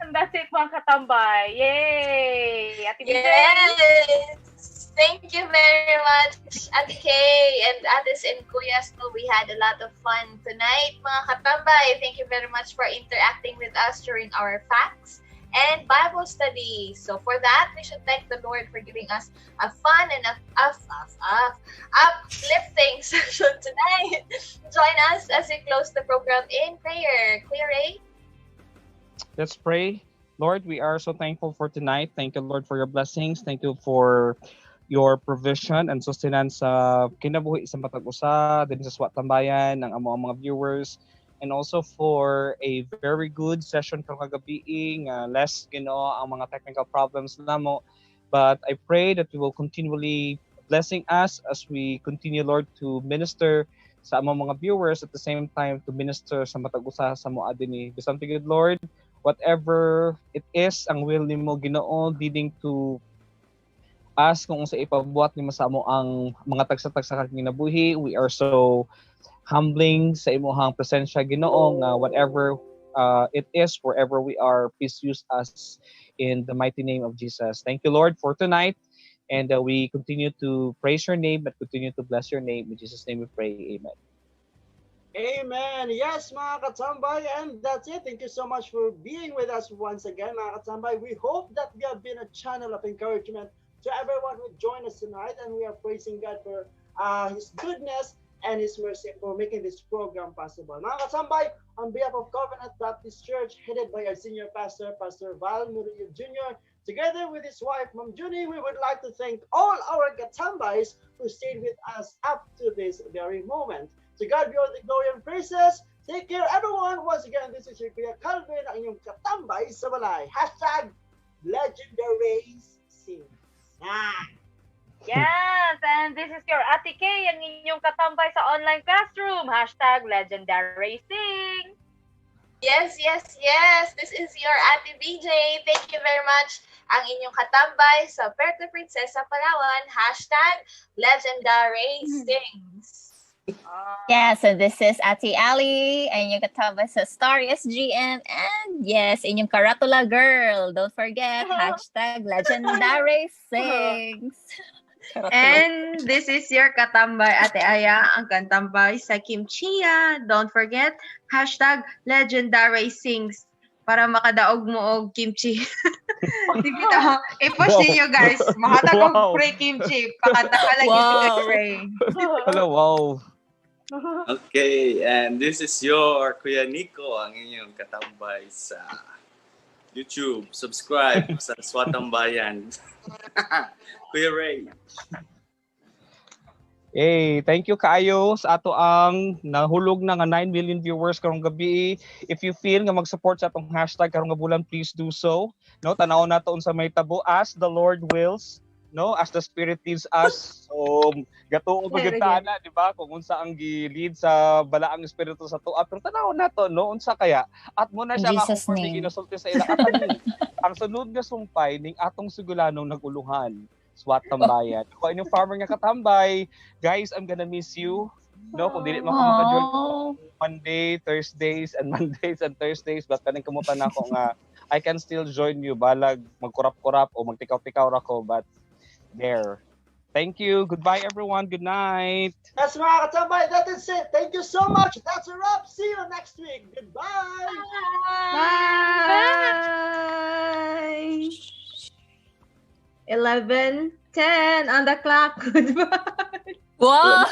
And that's it, mga katambay. Yay! Ate Yes! Thank you very much, Ate Kay and Ates and Kuya. So we had a lot of fun tonight, mga katambay. Thank you very much for interacting with us during our facts and Bible study. So for that, we should thank the Lord for giving us a fun and uplifting session tonight. Join us as we close the program in prayer. Kuya Ray? Let's pray. Lord, we are so thankful for tonight. Thank you, Lord, for your blessings. Thank you for your provision and sustenance sa kinabuhi sa matag usa din sa Swat Tambayan, ang mga viewers. and also for a very good session karong kagabi less ang mga technical problems namo, but I pray that you will continually blessing us as we continue, Lord, to minister sa among mga viewers, at the same time to minister sa matag usa sa moa dinhi. Bisang tigid, Lord, whatever it is ang will nimo Ginoo leading to us kung sa ipabuhat nimo sa amo ang mga tagsa-tagsa sa kinabuhi. We are so humbling sa imong presensya Ginoo nga whatever it is, wherever we are, please use us in the mighty name of Jesus. Thank you, Lord, for tonight. And we continue to praise your name, but continue to bless your name. In Jesus' name we pray. Amen. Amen. Yes, mga katambay, and that's it. Thank you so much for being with us once again, mga katambay. We hope that we have been a channel of encouragement to everyone who joined us tonight, and we are praising God for His goodness and His mercy for making this program possible. Mga katambay, on behalf of Covenant Baptist Church, headed by our senior pastor, Pastor Val Murillo Jr., together with his wife, Ma'am Junie, we would like to thank all our katambays who stayed with us up to this very moment. To God be all the glory and praises. Take care, everyone. Once again, this is your Kuya Calvin, ang inyong katambay sa balay. #Legendary Sings. Yes, and this is your Ate Kay, ang inyong katambay sa online classroom. #Legendary Sing. Yes. This is your Ate BJ. Thank you very much. Ang inyong katambay sa Puerto Princesa, Palawan. #Legendary Sings. Yes, so this is Ate Ali, ang inyong katambay sa Star SGN. And yes, inyong Karatula Girl. Don't forget, #Legendary Sings. And this is your katambay, Ate Aya, ang katambay sa Kimchiya. Don't forget, #Legendary Sings para makadaog mo og kimchi. Dito, i-push ninyo guys. Mahatag og free kimchi. Pakanta ka lang yung free. Hello, wow. Okay, and this is your Kuya Nico, ang inyong katambay sa YouTube. Subscribe sa Swatambayan. Kuya Ray. Hey, thank you kaayo sa ato ang nahulog na nga 9 million viewers karong gabi. If you feel nga mag-support sa atong hashtag karong bulan, please do so. No, tanaw nato unsa may tabo as the Lord wills, no, as the Spirit leads us. So gatuo pagita na, di ba? Kung unsa ang gi-lead sa balaang espiritu sa tuwa. Pero tanaw nato, no, unsa kaya? At mo na siya nga kung ginasulti sa ila at ang sunod nga sumpay ning atong sugulanong naguluhan. SWAT tambayan. Kung inyong farmer nga katambay, guys, I'm gonna miss you. No, kung dili man ko maka-join Monday, Thursdays, and Thursdays, but kaning kamutan na ako nga I can still join you. Balag magkurap-kurap o magtikaw-tikaw ra ko, but there. Thank you. Goodbye, everyone. Good night. That's mga katambay. That is it. Thank you so much. That's a wrap. See you next week. Goodbye. Bye. 11:10 on the clock. Goodbye. Wow!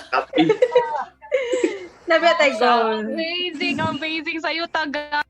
Nabiyat ay goal. Amazing sa'yo, taga.